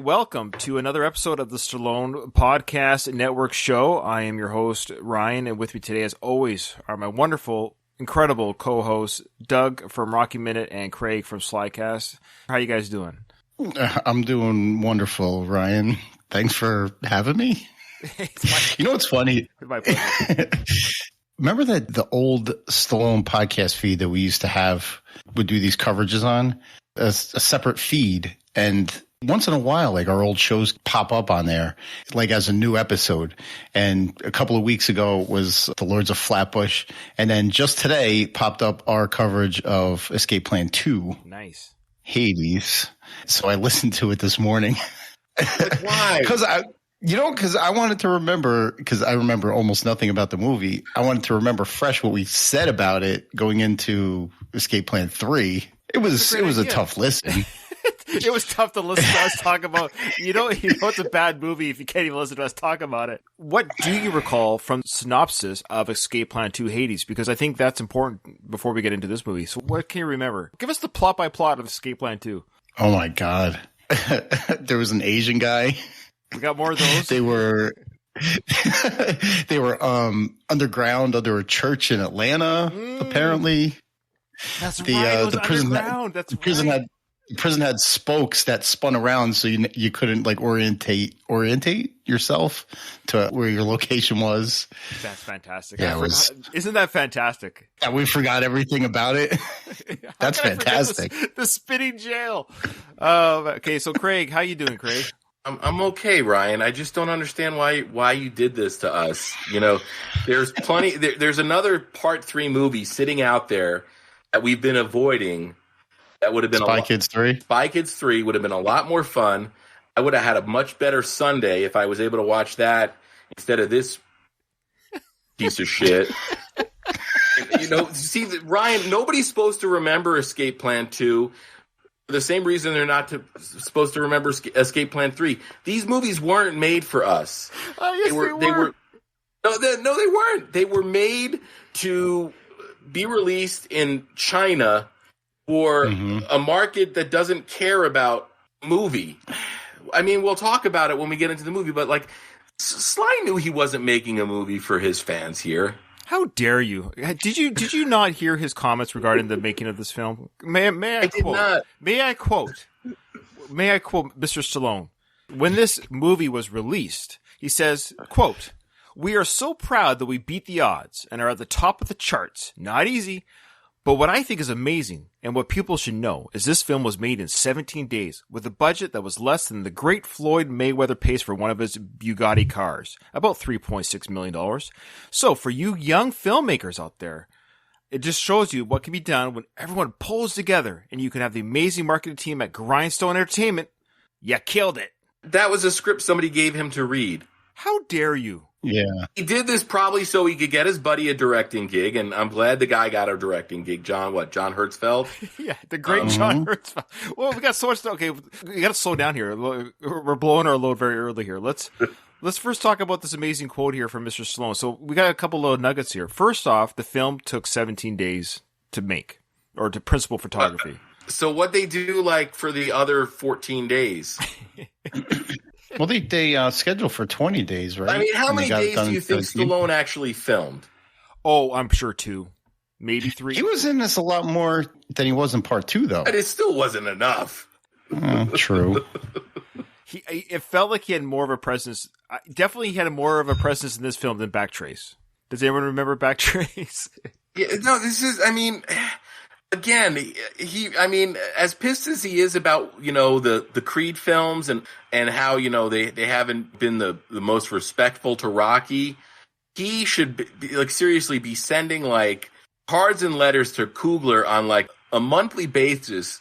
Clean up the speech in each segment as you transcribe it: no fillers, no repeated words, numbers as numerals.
welcome to another episode of the Stallone Podcast Network Show. I am your host, Ryan, and with me today, as always, are my wonderful, incredible co-hosts, Doug from Rocky Minute and Craig from Slycast. How you guys doing? I'm doing wonderful, Ryan. Thanks for having me. You know what's funny? My pleasure. Remember that the old Stallone podcast feed that we used to have would do these coverages on? A separate feed. And once in a while, like our old shows pop up on there, like as a new episode. And a couple of weeks ago was The Lords of Flatbush. And then just today popped up our coverage of Escape Plan 2. Nice. Hades. So I listened to it this morning. Like, why? Because I wanted to remember, because I remember almost nothing about the movie. I wanted to remember fresh what we said about it going into Escape Plan 3. It was a tough listen. It was tough to listen to us talk about. You know it's a bad movie if you can't even listen to us talk about it. What do you recall from the synopsis of Escape Plan 2 Hades? Because I think that's important before we get into this movie. So what can you remember? Give us the plot by plot of Escape Plan 2. Oh my God. There was an Asian guy. We got more of those. They were underground under a church in Atlanta, apparently. That's right. The prison had spokes that spun around, so you couldn't like orientate yourself to where your location was. That's fantastic. Yeah, isn't that fantastic? Yeah, we forgot everything about it. That's fantastic. The spinning jail. Okay, so Craig, how you doing, Craig? I'm okay, Ryan. I just don't understand why you did this to us. You know, there's plenty. There's another Part 3 movie sitting out there that we've been avoiding. That would have been Spy Kids 3. Spy Kids 3 would have been a lot more fun. I would have had a much better Sunday if I was able to watch that instead of this piece of shit. You know, see, Ryan, nobody's supposed to remember Escape Plan 2 for the same reason they're not supposed to remember Escape Plan 3. These movies weren't made for us. Oh, yes, they were. No, they weren't. They were made to be released in China for a market that doesn't care about movie. I mean, we'll talk about it when we get into the movie, but like Sly knew he wasn't making a movie for his fans here. How dare you? Did you not hear his comments regarding the making of this film? May I quote? May I quote Mr. Stallone? When this movie was released, he says, quote, "We are so proud that we beat the odds and are at the top of the charts. Not easy. But what I think is amazing, and what people should know, is this film was made in 17 days, with a budget that was less than the great Floyd Mayweather pays for one of his Bugatti cars, about $3.6 million. So for you young filmmakers out there, it just shows you what can be done when everyone pulls together, and you can have the amazing marketing team at Grindstone Entertainment. You killed it." That was a script somebody gave him to read. How dare you? Yeah. He did this probably so he could get his buddy a directing gig, and I'm glad the guy got a directing gig. John Hertzfeld? Yeah, the great John Hertzfeld. Well, we got so much. Okay, we got to slow down here. We're blowing our load very early here. Let's first talk about this amazing quote here from Mr. Stallone. So we got a couple little nuggets here. First off, the film took 17 days to make, or to principal photography. So what they do like for the other 14 days? Well, they scheduled for 20 days, right? I mean, how many days do you think Stallone actually filmed? Oh, I'm sure 2. Maybe 3. He was in this a lot more than he was in Part 2, though. But it still wasn't enough. True. It felt like he had more of a presence. Definitely he had more of a presence in this film than Backtrace. Does anyone remember Backtrace? Yeah, no, this is, I mean... Again, as pissed as he is about, you know, the Creed films and how, you know, they haven't been the most respectful to Rocky, he should be, like, seriously be sending like cards and letters to Coogler on like a monthly basis,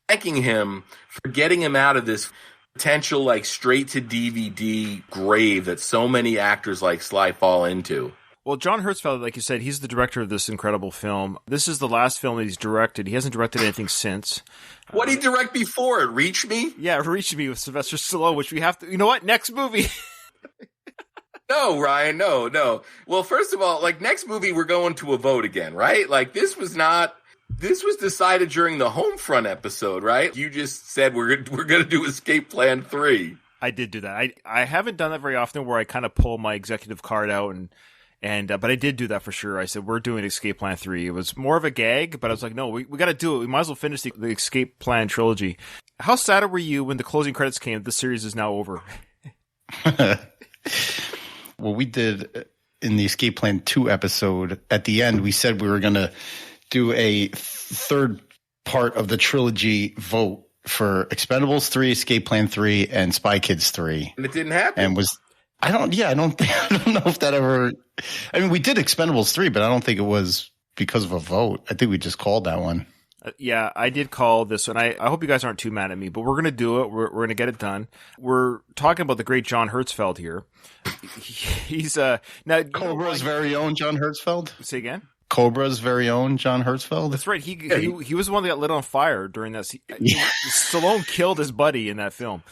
thanking him for getting him out of this potential like straight to DVD grave that so many actors like Sly fall into. Well, John Hertzfeld, like you said, he's the director of this incredible film. This is the last film that he's directed. He hasn't directed anything since. What did he direct before it? Reach Me? Yeah, Reach Me with Sylvester Stallone, which we have to... You know what? Next movie. No, Ryan, no. Well, first of all, like, next movie, we're going to a vote again, right? Like, this was not... This was decided during the Homefront episode, right? You just said we're going to do Escape Plan 3. I did do that. I haven't done that very often where I kind of pull my executive card out but I did do that for sure. I said, we're doing Escape Plan 3. It was more of a gag, but I was like, no, we got to do it. We might as well finish the Escape Plan trilogy. How sad were you when the closing credits came? This series is now over. Well, we did in the Escape Plan 2 episode, at the end, we said we were going to do a third part of the trilogy vote for Expendables 3, Escape Plan 3, and Spy Kids 3. And it didn't happen. And I don't know if that ever, I mean, we did Expendables 3, but I don't think it was because of a vote. I think we just called that one. Yeah, I did call this one. I hope you guys aren't too mad at me, but we're going to do it. We're going to get it done. We're talking about the great John Hertzfeld here. He's now Cobra's very own John Hertzfeld. Say again? Cobra's very own John Hertzfeld. That's right. He was the one that got lit on fire during this. Stallone killed his buddy in that film.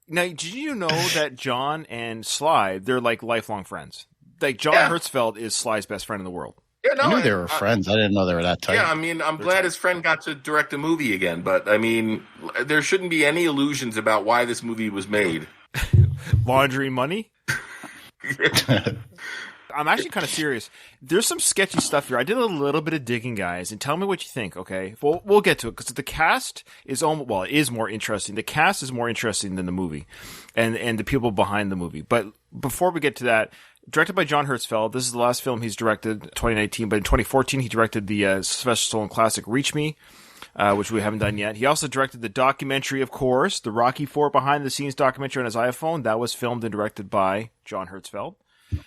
Now, did you know that John and Sly, they're like lifelong friends? Like John Hertzfeld is Sly's best friend in the world. Yeah, no, I knew they were friends. I didn't know they were that tight. Yeah, I mean, I'm glad his friend got to direct a movie again, but I mean, there shouldn't be any illusions about why this movie was made. Laundering money? I'm actually kind of serious. There's some sketchy stuff here. I did a little bit of digging, guys, and tell me what you think, okay? Well, we'll get to it, because the cast is it is more interesting. The cast is more interesting than the movie and the people behind the movie. But before we get to that, directed by John Hertzfeld, this is the last film he's directed, 2019, but in 2014 he directed the Sylvester Stallone classic Reach Me, which we haven't done yet. He also directed the documentary, of course, the Rocky IV behind-the-scenes documentary on his iPhone. That was filmed and directed by John Hertzfeld.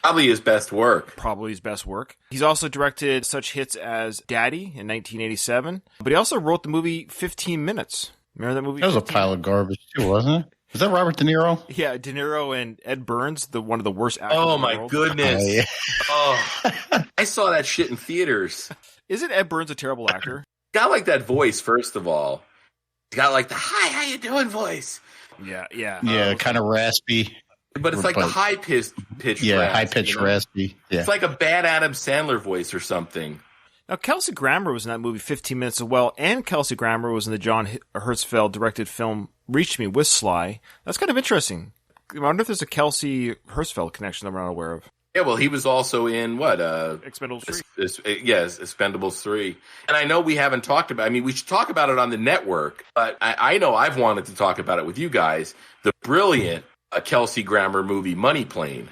Probably his best work. He's also directed such hits as Daddy in 1987, but he also wrote the movie 15 Minutes. Remember that movie? That was a pile of garbage too, wasn't it? Was that Robert De Niro? Yeah, De Niro and Ed Burns, one of the worst actors. Oh in the my world. goodness! Oh, yeah. Oh, I saw that shit in theaters. Isn't Ed Burns a terrible actor? Got like that voice. First of all, he's got like the "Hi, how you doing" voice. Yeah, kind of raspy. But it's like the high pitch. Yeah, high pitched raspy. Yeah. It's like a bad Adam Sandler voice or something. Now, Kelsey Grammer was in that movie 15 Minutes as well, and Kelsey Grammer was in the John Hertzfeld directed film Reach Me with Sly. That's kind of interesting. I wonder if there's a Kelsey Hertzfeld connection that we're not aware of. Yeah, well, he was also in what? Expendables 3. Yes, Expendables 3. And I know we haven't talked about, I mean, we should talk about it on the network, but I know I've wanted to talk about it with you guys. The brilliant Kelsey Grammer movie, Money Plane.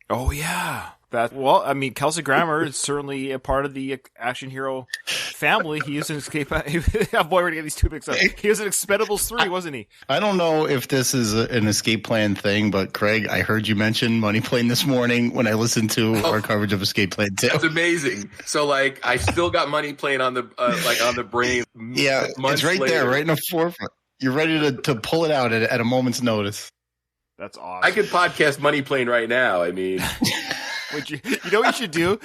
Oh, yeah. Kelsey Grammer is certainly a part of the action hero family. He is an Escape. I'm worried to get these two mixed up. He was in Expendables 3, wasn't he? I don't know if this is an Escape Plan thing, but Craig, I heard you mention Money Plane this morning when I listened to our coverage of Escape Plan 2. That's amazing. So, like, I still got Money Plane on the on the brain. Yeah, it's right later. There, right in the forefront. You're ready to pull it out at a moment's notice. That's awesome. I could podcast Money Plane right now. I mean. You know what you should do?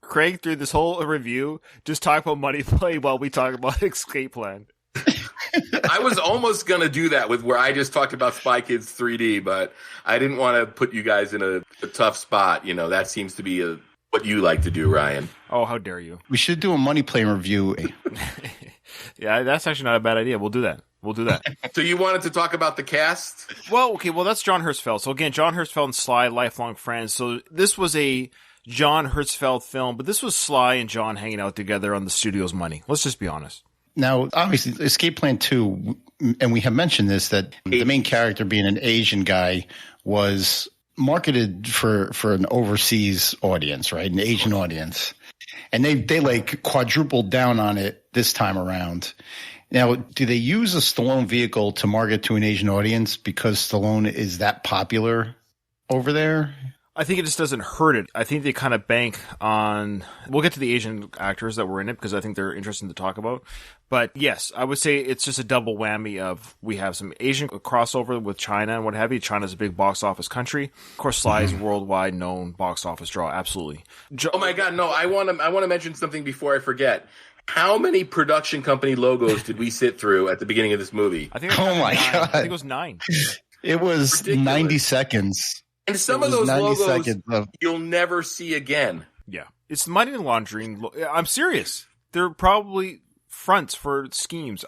Craig, through this whole review, just talk about Money Plane while we talk about Escape Plan. I was almost going to do that with where I just talked about Spy Kids 3D, but I didn't want to put you guys in a tough spot. You know, that seems to be what you like to do, Ryan. Oh, how dare you. We should do a Money Plane review. Yeah, that's actually not a bad idea. We'll do that. So you wanted to talk about the cast? Well, okay. Well, that's John Hertzfeld. So again, John Hertzfeld and Sly, lifelong friends. So this was a John Hertzfeld film, but this was Sly and John hanging out together on the studio's money. Let's just be honest. Now, obviously, Escape Plan 2, and we have mentioned this, that the main character being an Asian guy was marketed for an overseas audience, right? An Asian audience. And they like quadrupled down on it this time around. Now, do they use a Stallone vehicle to market to an Asian audience because Stallone is that popular over there? I think it just doesn't hurt it. I think they kind of bank on – we'll get to the Asian actors that were in it because I think they're interesting to talk about. But, yes, I would say it's just a double whammy of we have some Asian crossover with China and what have you. China's a big box office country. Of course, Sly is a worldwide known box office draw. Absolutely. Oh, my God. No, I want to mention something before I forget. How many production company logos did we sit through at the beginning of this movie? I think God. I think it was 9. It was ridiculous. 90 seconds. And some of those logos you'll never see again. Yeah. It's money laundering. I'm serious. They're probably fronts for schemes.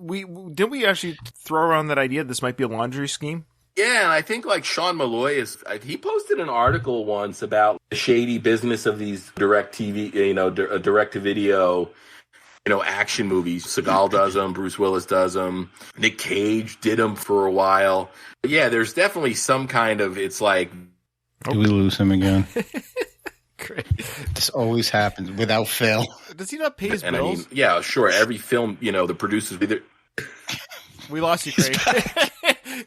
Didn't we actually throw around that idea this might be a laundry scheme? Yeah, and I think like Sean Malloy he posted an article once about the shady business of these direct TV, direct to video, action movies. Seagal does them, Bruce Willis does them, Nick Cage did them for a while. But yeah, there's definitely some kind of, it's like. Do we lose him again? Great. This always happens without fail. Does he not pay his bills? I mean, yeah, sure. Every film, the producers either. We lost you, Craig.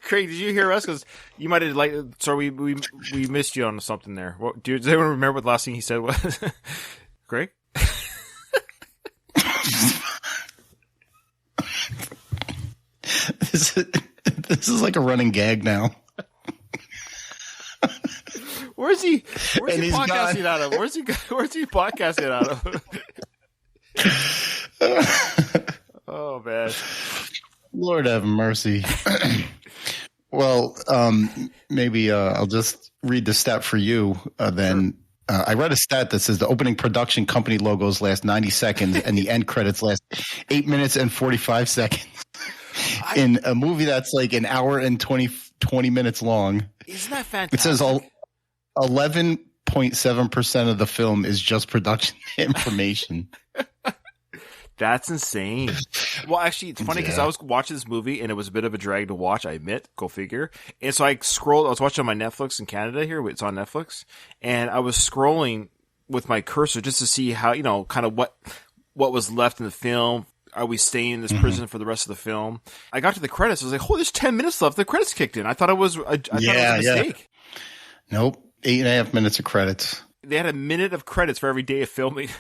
Craig, did you hear us? Because you might have sorry, we missed you on something there. Does anyone remember what the last thing he said was? Craig? This is like a running gag now. Where's he podcasting out of? Where's he podcasting out of? Oh man. Lord have mercy. Well, maybe I'll just read the stat for you then. Sure. I read a stat that says the opening production company logos last 90 seconds and the end credits last 8 minutes and 45 seconds. In a movie that's like an hour and 20 minutes long. Isn't that fantastic? It says 11.7% of the film is just production information. That's insane. Well, actually, it's funny because I was watching this movie and it was a bit of a drag to watch, I admit. Go figure. And so I was watching on my Netflix in Canada here. It's on Netflix. And I was scrolling with my cursor just to see how, kind of what was left in the film. Are we staying in this prison for the rest of the film? I got to the credits. I was like, oh, there's 10 minutes left. The credits kicked in. I thought it was a mistake. Yeah. Nope. 8.5 minutes of credits. They had a minute of credits for every day of filming.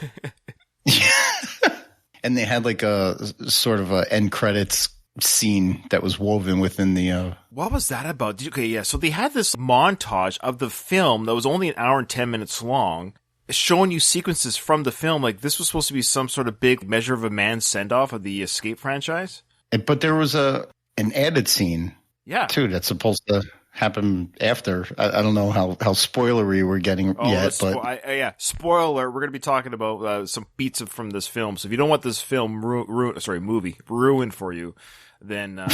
And they had like a sort of a end credits scene that was woven within the. What was that about? So they had this montage of the film that was only an hour and 10 minutes long, showing you sequences from the film. Like this was supposed to be some sort of big Measure of a Man send off of the Escape franchise. But there was an added scene, too, that's supposed to happen after. I don't know how spoilery we're getting yet, but spoiler. We're going to be talking about some beats from this film. So if you don't want this film movie ruined for you, then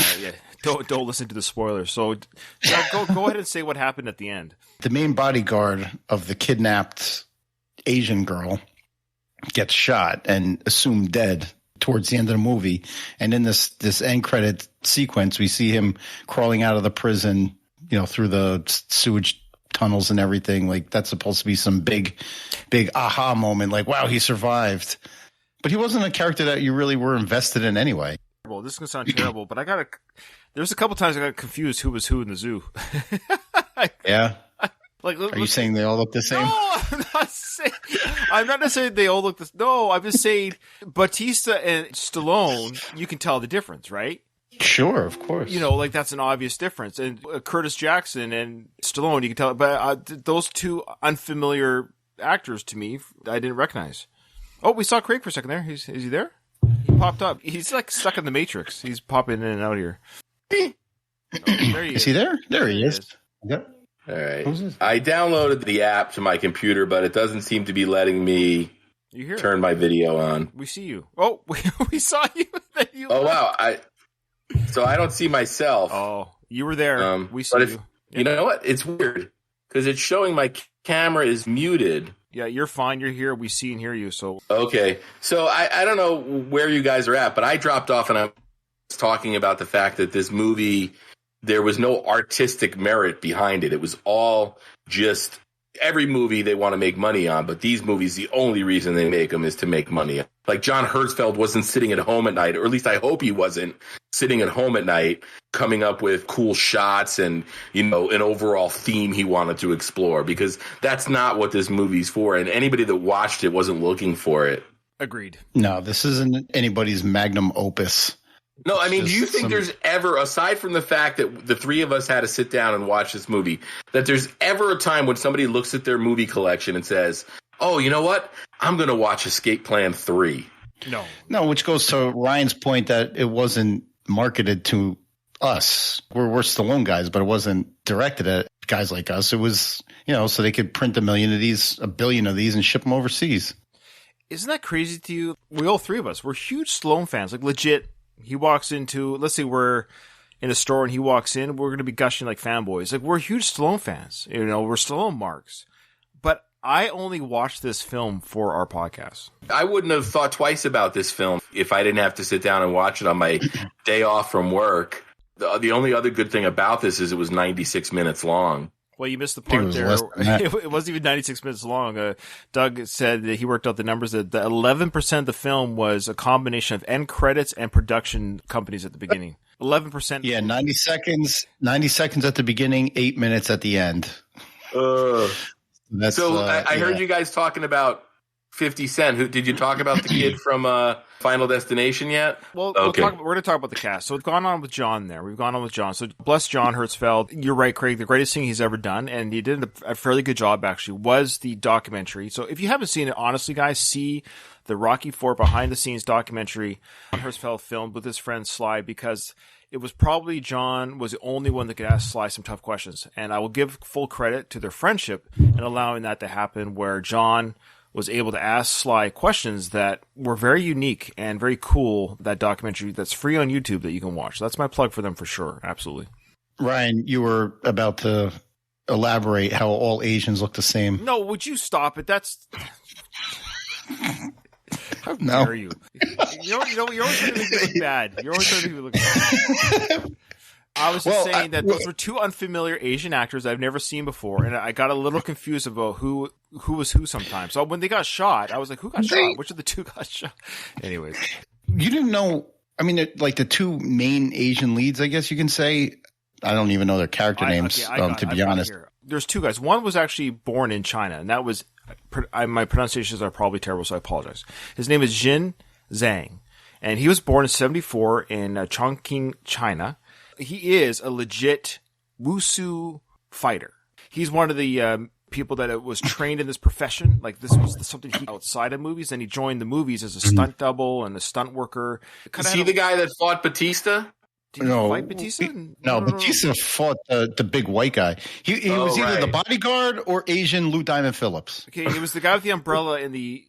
don't listen to the spoilers. So go ahead and say what happened at the end. The main bodyguard of the kidnapped Asian girl gets shot and assumed dead towards the end of the movie, and in this end credit sequence, we see him crawling out of the prison. Through the sewage tunnels and everything. Like that's supposed to be some big aha moment. Like, wow, he survived. But he wasn't a character that you really were invested in anyway. Well, this is going to sound terrible, but there's a couple times I got confused who was who in the zoo. Yeah. Are you saying they all look the same? No, I'm not necessarily they all look the same. No, I'm just saying Batista and Stallone, you can tell the difference, right? Sure, of course. That's an obvious difference. And Curtis Jackson and Stallone, you can tell. But those two unfamiliar actors to me, I didn't recognize. Oh, we saw Craig for a second there. Is he there? He popped up. He's like stuck in the Matrix. He's popping in and out here. There he is. Is he there? There he is. Yep. All right. I downloaded the app to my computer, but it doesn't seem to be letting me turn my video on. We see you. Oh, we saw you. Wow. So I don't see myself. Oh, you were there. We see you. You know what? It's weird because it's showing my camera is muted. Yeah, you're fine. You're here. We see and hear you. So okay. So I don't know where you guys are at, but I dropped off and I was talking about the fact that this movie, there was no artistic merit behind it. It was all just every movie they want to make money on, but these movies, the only reason they make them is to make money. Like John Hertzfeld wasn't sitting at home at night, or at least I hope he wasn't sitting at home at night coming up with cool shots and, an overall theme he wanted to explore, because that's not what this movie's for. And anybody that watched it wasn't looking for it. Agreed. No, this isn't anybody's magnum opus. No, I mean, do you think there's ever, aside from the fact that the three of us had to sit down and watch this movie, that there's ever a time when somebody looks at their movie collection and says, oh, you know what? I'm going to watch Escape Plan 3. No, which goes to Ryan's point that it wasn't marketed to us. We're Stallone guys, but it wasn't directed at guys like us. It was, so they could print a billion of these and ship them overseas. Isn't that crazy to you? We all three of us, we're huge Stallone fans. Like, legit, he walks into, let's say we're in a store and he walks in, we're going to be gushing like fanboys. Like, we're huge Stallone fans. You know, we're Stallone marks. But I only watched this film for our podcast. I wouldn't have thought twice about this film if I didn't have to sit down and watch it on my day off from work. The only other good thing about this is it was 96 minutes long. Well, you missed the part there. It wasn't even 96 minutes long. Doug said that he worked out the numbers that the 11% of the film was a combination of end credits and production companies at the beginning. 11%. Yeah, 90 seconds. 90 seconds at the beginning, 8 minutes at the end. I heard you guys talking about 50 Cent. Did you talk about the kid from Final Destination yet? Well, okay. We're going to talk about the cast. So we've gone on with John there. We've gone on with John. So bless John Hertzfeld. You're right, Craig. The greatest thing he's ever done, and he did a fairly good job, actually, was the documentary. So if you haven't seen it, honestly, guys, see the Rocky IV behind-the-scenes documentary Hertzfeld filmed with his friend Sly, because it was probably John was the only one that could ask Sly some tough questions. And I will give full credit to their friendship and allowing that to happen, where John was able to ask Sly questions that were very unique and very cool. That documentary that's free on YouTube that you can watch. That's my plug for them for sure. Absolutely. Ryan, you were about to elaborate how all Asians look the same. No, would you stop it? That's... How dare you? You're always trying to make me look bad. You're always trying to make me look bad. I was just saying that those were two unfamiliar Asian actors I've never seen before, and I got a little confused about who was who sometimes. So when they got shot, I was like, who got shot? Which of the two got shot? Anyways. You didn't know, I mean, like the two main Asian leads, I guess you can say. I don't even know their character names, to be honest. There's two guys. One was actually born in China, and that was, my pronunciations are probably terrible, so I apologize. His name is Jin Zhang, and he was born in 1974 in Chongqing, China. He is a legit Wushu fighter. He's one of the people that was trained in this profession. Like, this was something he outside of movies, and he joined the movies as a stunt double and a stunt worker. Is he the guy that fought Batista? Did he fight Batista? No, Batista fought the big white guy. He was either the bodyguard or Asian Lou Diamond Phillips. Okay, he was the guy with the umbrella in the...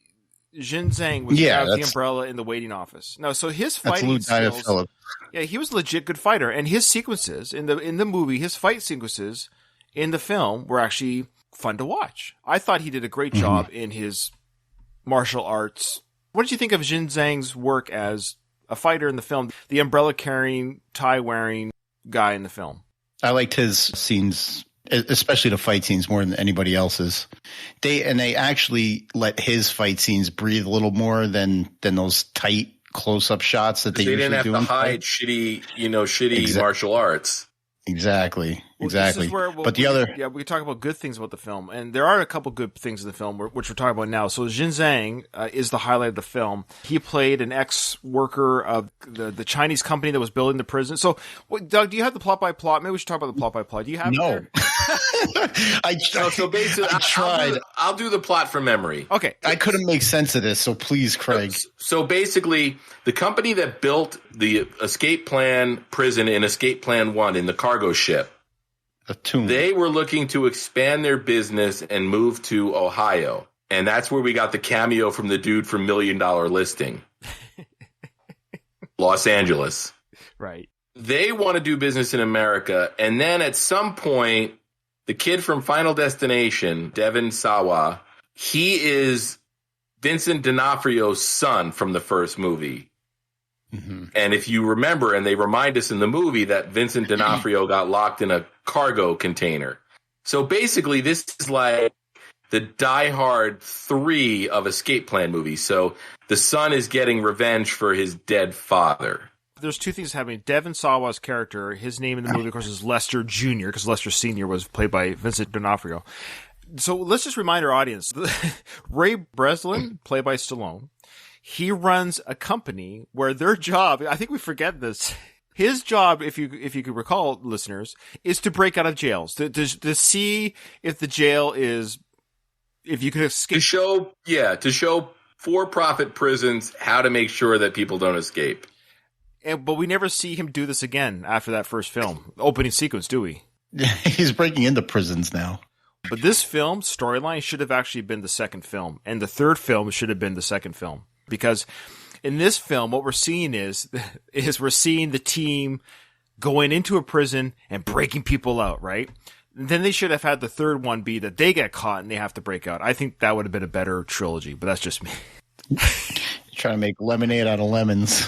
Jin Zhang was the guy with the umbrella in the waiting office. No, so his fighting skills... Yeah, he was a legit good fighter. And his sequences in the movie, his fight sequences in the film were actually fun to watch. I thought he did a great job in his martial arts. What did you think of Jin Zhang's work as a fighter in the film? The umbrella-carrying, tie-wearing guy in the film. I liked his scenes, especially the fight scenes, more than anybody else's. They actually let his fight scenes breathe a little more than those tight close-up shots that they usually do. They didn't have to hide shitty martial arts. Exactly. We can talk about good things about the film, and there are a couple good things in the film, which we're talking about now. So Jin Zhang is the highlight of the film. He played an ex-worker of the Chinese company that was building the prison. So, Doug, do you have the plot by plot? Maybe we should talk about the plot by plot. Do you have it there? So basically, I tried. I'll do the plot from memory. Okay. I couldn't make sense of this, so please, Craig. So basically, the company that built the escape plan prison in Escape Plan 1 in the cargo ship, they were looking to expand their business and move to Ohio. And that's where we got the cameo from the dude from $1 Million Listing. Los Angeles. Right. They want to do business in America. And then at some point, the kid from Final Destination, Devin Sawa, he is Vincent D'Onofrio's son from the first movie. Mm-hmm. And if you remember, and they remind us in the movie that Vincent D'Onofrio got locked in a cargo container. So basically, this is like the Die Hard 3 of Escape Plan movies. So the son is getting revenge for his dead father. There's two things happening. Devin Sawa's character, his name in the movie, of course, is Lester Jr., because Lester Sr. was played by Vincent D'Onofrio. So let's just remind our audience, Ray Breslin, played by Stallone, he runs a company where their job, I think we forget this, his job, if you could recall, listeners, is to break out of jails, to see if the jail is, if you could escape. To show for-profit prisons how to make sure that people don't escape. But we never see him do this again after that first film, opening sequence, do we? He's breaking into prisons now. But this film storyline should have actually been the second film, and the third film should have been the second film, because in this film, what we're seeing is we're seeing the team going into a prison and breaking people out, right? And then they should have had the third one be that they get caught and they have to break out. I think that would have been a better trilogy, but that's just me. Trying to make lemonade out of lemons.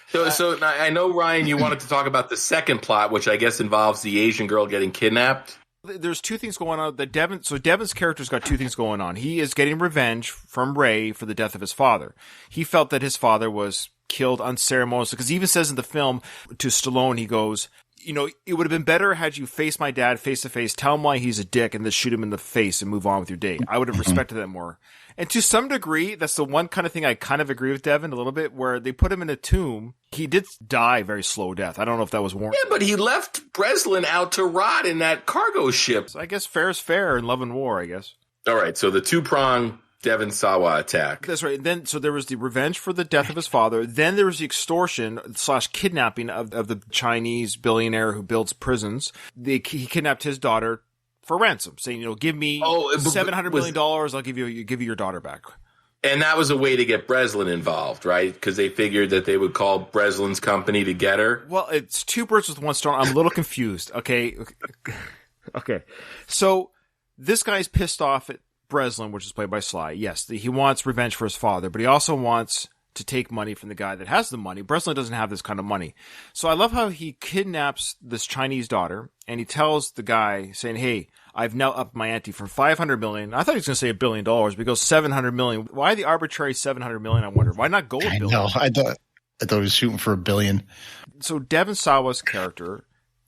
So I know, Ryan, you wanted to talk about the second plot, which I guess involves the Asian girl getting kidnapped. There's two things going on. Devin's character's got two things going on. He is getting revenge from Ray for the death of his father. He felt that his father was killed unceremoniously, because he even says in the film to Stallone, he goes, you know, it would have been better had you faced my dad face to face, tell him why he's a dick, and then shoot him in the face and move on with your day. I would have respected that more. And to some degree, that's the one kind of thing I kind of agree with Devin a little bit, where they put him in a tomb. He did die a very slow death. I don't know if that was warranted. Yeah, but he left Breslin out to rot in that cargo ship. So I guess fair is fair in love and war, I guess. All right, so the two-prong Devin Sawa attack. That's right. And then, so there was the revenge for the death of his father. Then there was the extortion / kidnapping of the Chinese billionaire who builds prisons. He kidnapped his daughter for ransom, saying, you know, give me $700 million. I'll give you your daughter back. And that was a way to get Breslin involved, right? Because they figured that they would call Breslin's company to get her. Well, it's two birds with one stone. I'm a little confused. Okay. So this guy's pissed off at Breslin, which is played by Sly. Yes, he wants revenge for his father, but he also wants to take money from the guy that has the money. Breslin doesn't have this kind of money. So I love how he kidnaps this Chinese daughter, and he tells the guy, saying, hey, I've now upped my ante from $500 million. I thought he was going to say $1 billion, but he goes $700 million. Why the arbitrary $700 million, I wonder? Why not go $1 billion? No, I thought he was shooting for $1 billion. So Devin Sawa's character,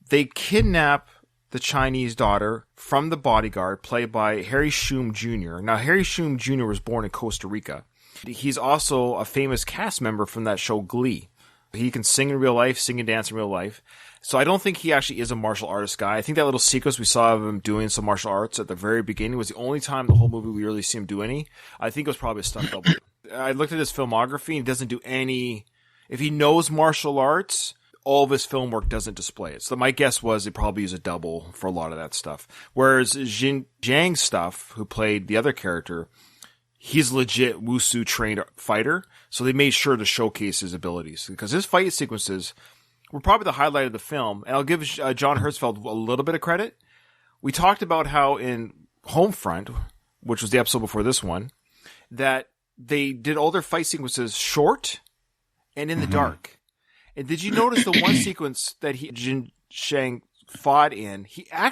they kidnap the Chinese daughter from the bodyguard, played by Harry Shum Jr. Now, Harry Shum Jr. was born in Costa Rica. He's also a famous cast member from that show Glee. He can sing in real life, sing and dance in real life. So I don't think he actually is a martial artist guy. I think that little sequence we saw of him doing some martial arts at the very beginning was the only time the whole movie we really see him do any. I think it was probably a stunt double. I looked at his filmography, and he doesn't do any. If he knows martial arts, all of his film work doesn't display it. So my guess was they probably use a double for a lot of that stuff. Whereas Jin Jiang's stuff, who played the other character, he's legit Wushu trained fighter. So they made sure to showcase his abilities, because his fight sequences were probably the highlight of the film. And I'll give John Hertzfeld a little bit of credit. We talked about how in Homefront, which was the episode before this one, that they did all their fight sequences short and in the dark. And did you notice the one sequence that Jin Shang fought in? I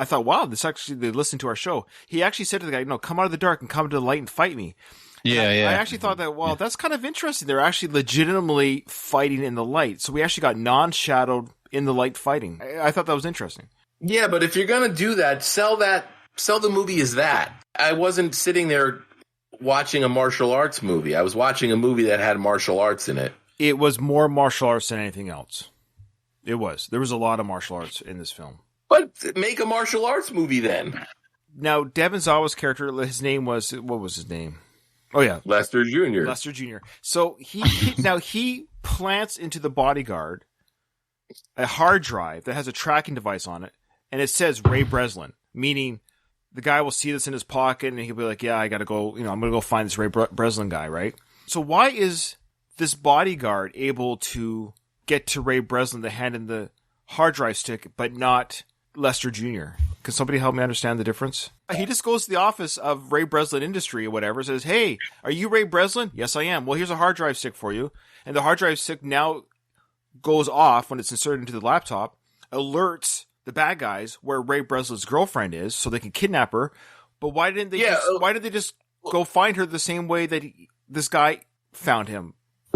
thought, wow, they listened to our show. He actually said to the guy, no, come out of the dark and come to the light and fight me. Yeah. I actually thought that, well, that's kind of interesting. They're actually legitimately fighting in the light. So we actually got non-shadowed in the light fighting. I thought that was interesting. Yeah, but if you're going to do that, sell the movie as that. I wasn't sitting there watching a martial arts movie. I was watching a movie that had martial arts in it. It was more martial arts than anything else. It was. There was a lot of martial arts in this film. But make a martial arts movie then. Now, Devin Zawa's character, his name was, what was his name? Oh, yeah. Lester Jr. Lester Jr. So he plants into the bodyguard a hard drive that has a tracking device on it, and it says Ray Breslin, meaning the guy will see this in his pocket, and he'll be like, yeah, I got to go, I'm going to go find this Ray Breslin guy, right? So why is this bodyguard able to get to Ray Breslin to hand in the hard drive stick, but not Lester Jr.? Can somebody help me understand the difference? He just goes to the office of Ray Breslin Industry or whatever, says, hey, are you Ray Breslin? Yes, I am. Well, here's a hard drive stick for you. And the hard drive stick now goes off when it's inserted into the laptop, alerts the bad guys where Ray Breslin's girlfriend is so they can kidnap her. But why did they just go find her the same way that this guy found him?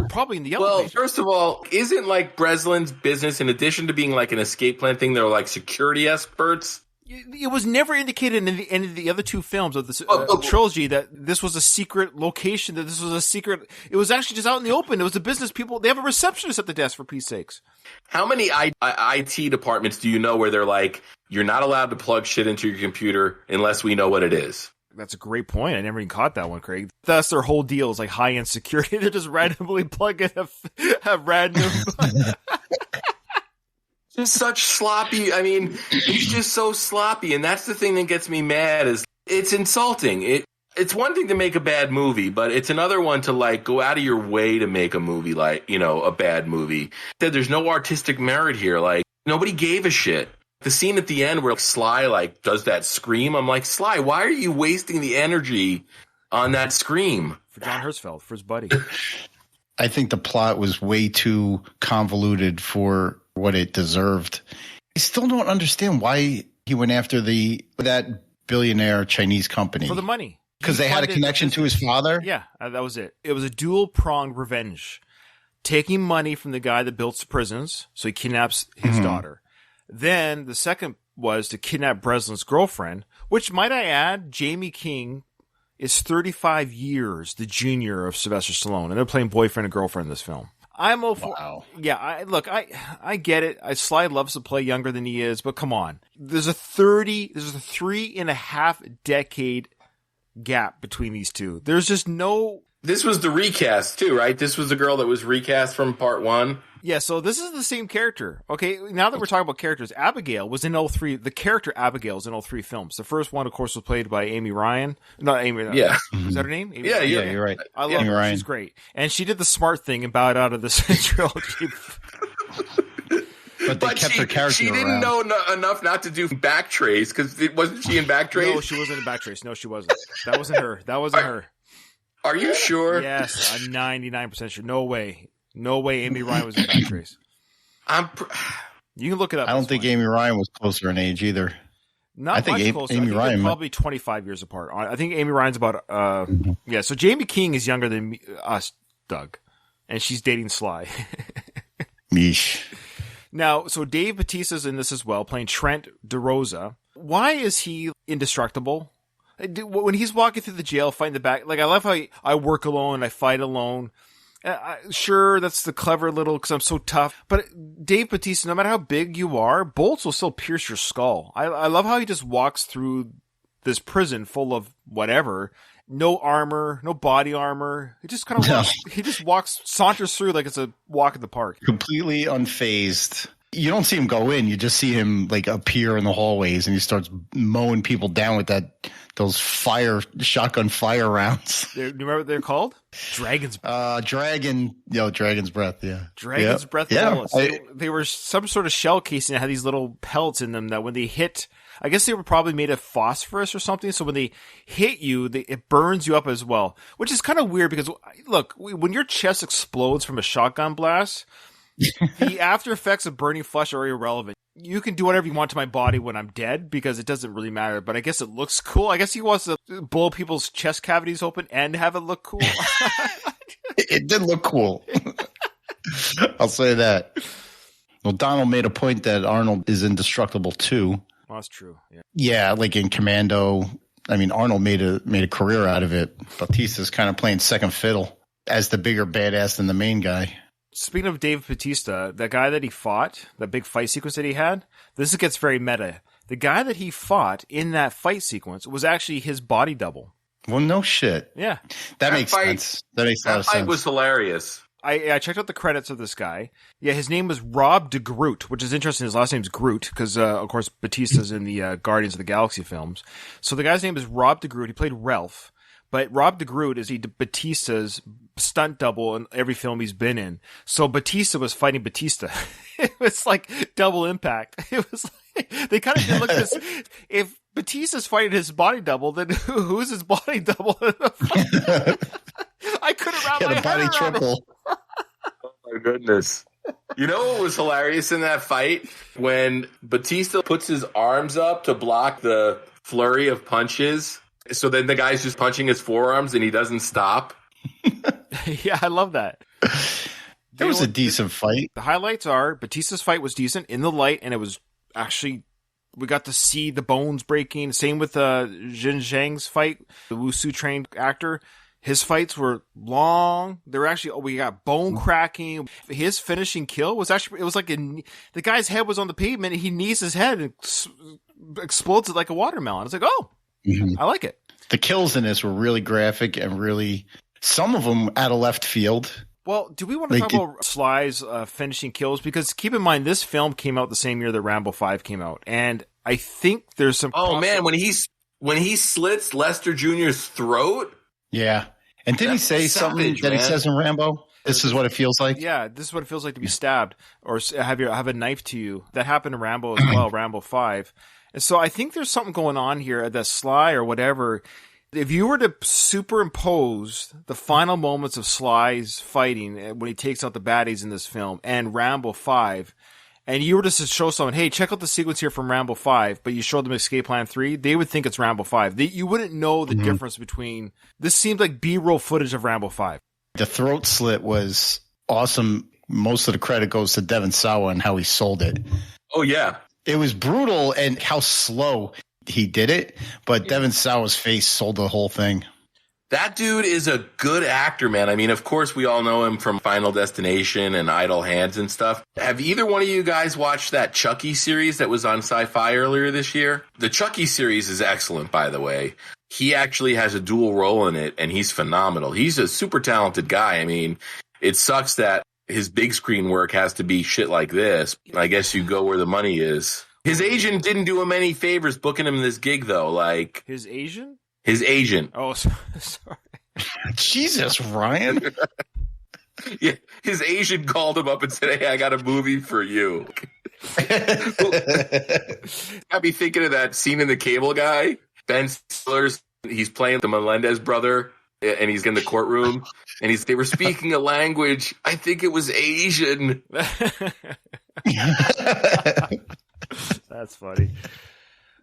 Probably in the elevator. Well, first of all, isn't like Breslin's business, in addition to being like an escape plan thing, they're like security experts? It was never indicated in any of the other two films of this trilogy that this was a secret location, that this was a secret. It was actually just out in the open. It was the business people. They have a receptionist at the desk, for peace sakes. How many IT departments do you know where they're like, you're not allowed to plug shit into your computer unless we know what it is? That's a great point. I never even caught that one, Craig. That's their whole deal, is like high-end security. They're just randomly plugging a random... in such sloppy. I mean, he's just so sloppy, and that's the thing that gets me mad. Is it's insulting. It's one thing to make a bad movie, but it's another one to like go out of your way to make a movie like, you know, a bad movie. There's no artistic merit here. Like, nobody gave a shit. The scene at the end where Sly like does that scream, I'm like, Sly, why are you wasting the energy on that scream? For John Hertzfeld, for his buddy. I think the plot was way too convoluted for what it deserved. I still don't understand why he went after that billionaire Chinese company. For the money. Because they had a connection to his father? Yeah, that was it. It was a dual-pronged revenge. Taking money from the guy that built the prisons, so he kidnaps his daughter. Then the second was to kidnap Breslin's girlfriend, which, might I add, Jamie King is 35 years the junior of Sylvester Stallone, and they're playing boyfriend and girlfriend in this film. I'm all for, wow. Yeah, I get it. Sly loves to play younger than he is, but come on. There's a 3.5 decade gap between these two. There's just no... This was the recast too, right? This was the girl that was recast from part 1. Yeah, so this is the same character. Okay, now that we're talking about characters, Abigail was in all three. The character Abigail is in all three films. The first one, of course, was played by Amy Ryan. Not Amy. Yeah. Is that her name? Amy Ryan. Yeah, you're right. I love Amy her. Ryan. She's great. And she did the smart thing and bowed out of this trilogy. But they kept her character She didn't know enough not to do Backtrace, because wasn't she in Backtrace? No, she wasn't in Backtrace. No, she wasn't. That wasn't her. That wasn't her. Are you sure? Yes, I'm 99% sure. No way. No way Amy Ryan was in Backtrace. You can look it up. I don't think Amy Ryan was closer in age either. Not much closer. Amy Ryan probably 25 years apart. I think Amy Ryan's about yeah. So Jamie King is younger than us, Doug, and she's dating Sly. Yeesh. Now, so Dave Bautista's in this as well, playing Trent DeRosa. Why is he indestructible? When he's walking through the jail, fighting the back, like I love how I work alone, I fight alone. Sure, that's the clever little, because I'm so tough. But Dave Bautista, no matter how big you are, bullets will still pierce your skull. I love how he just walks through this prison full of whatever. No armor, no body armor. He just kind of saunters through like it's a walk in the park. Completely unfazed. You don't see him go in. You just see him like appear in the hallways, and he starts mowing people down with those shotgun fire rounds. Do you remember what they're called? Dragon's Breath. Dragon's Breath. Yeah, Dragon's Breath. Yeah, they were some sort of shell casing that had these little pellets in them that when they hit, I guess they were probably made of phosphorus or something. So when they hit you, it burns you up as well, which is kind of weird because look, when your chest explodes from a shotgun blast. The after effects of burning flesh are irrelevant. You can do whatever you want to my body when I'm dead because it doesn't really matter, but I guess it looks cool. I guess he wants to blow people's chest cavities open and have it look cool. It did look cool. I'll say that. Well, Donald made a point that Arnold is indestructible too. Well, that's true. Yeah, like in Commando. I mean, Arnold made a career out of it. Bautista's kind of playing second fiddle as the bigger badass than the main guy. Speaking of Dave Bautista, that guy that he fought, that big fight sequence that he had, this gets very meta. The guy that he fought in that fight sequence was actually his body double. Well, no shit. Yeah. That makes sense. That makes a lot of sense. That fight was hilarious. I checked out the credits of this guy. Yeah, his name was Rob de Groot, which is interesting. His last name's Groot because, of course, Bautista's in the Guardians of the Galaxy films. So the guy's name is Rob de Groot. He played Ralph. But Rob de Groot is Bautista's stunt double in every film he's been in. So Bautista was fighting Bautista. It was like double impact. It was like, they kind of did look at this. If Bautista's fighting his body double, then who's his body double? I couldn't wrap my head around triple. Oh my goodness. You know what was hilarious in that fight? When Bautista puts his arms up to block the flurry of punches. So then the guy's just punching his forearms and he doesn't stop. Yeah, I love that. It was a decent fight. The highlights are Bautista's fight was decent in the light, and it was actually, we got to see the bones breaking. Same with Jin Zhang's fight, the Wushu trained actor. His fights were long. They were actually, we got bone cracking. His finishing kill was actually, it was like the guy's head was on the pavement and he knees his head and explodes it like a watermelon. It's like, oh. I like it. The kills in this were really graphic and really, some of them out of left field. Well, do we want to talk about Sly's finishing kills? Because keep in mind, this film came out the same year that Rambo 5 came out. And I think there's some... Oh, man, when he slits Lester Jr.'s throat? Yeah. And didn't he say something that he says in Rambo? This is what it feels like? Yeah, this is what it feels like to be stabbed or have a knife to you. That happened in Rambo as well, Rambo 5. And so I think there's something going on here that Sly or whatever... If you were to superimpose the final moments of Sly's fighting when he takes out the baddies in this film and Rambo 5, and you were to show someone, hey, check out the sequence here from Rambo 5, but you showed them Escape Plan 3, they would think it's Rambo 5. You wouldn't know the difference between... This seemed like B-roll footage of Rambo 5. The throat slit was awesome. Most of the credit goes to Devon Sawa and how he sold it. Oh, yeah. It was brutal and how slow he did it, but Devon Sawa's face sold the whole thing. That dude is a good actor, man. I mean, of course, we all know him from Final Destination and Idle Hands and stuff. Have either one of you guys watched that Chucky series that was on Sci-Fi earlier this year? The Chucky series is excellent, by the way. He actually has a dual role in it, and he's phenomenal. He's a super talented guy. I mean, it sucks that his big screen work has to be shit like this. I guess you go where the money is. His agent didn't do him any favors booking him this gig, though. Like his agent? His agent. Oh, sorry. Jesus, Ryan. Yeah, his agent called him up and said, hey, I got a movie for you. Got me thinking of that scene in The Cable Guy. Ben Stiller's, he's playing the Melendez brother, and he's in the courtroom, and they were speaking a language, I think it was Asian. That's funny.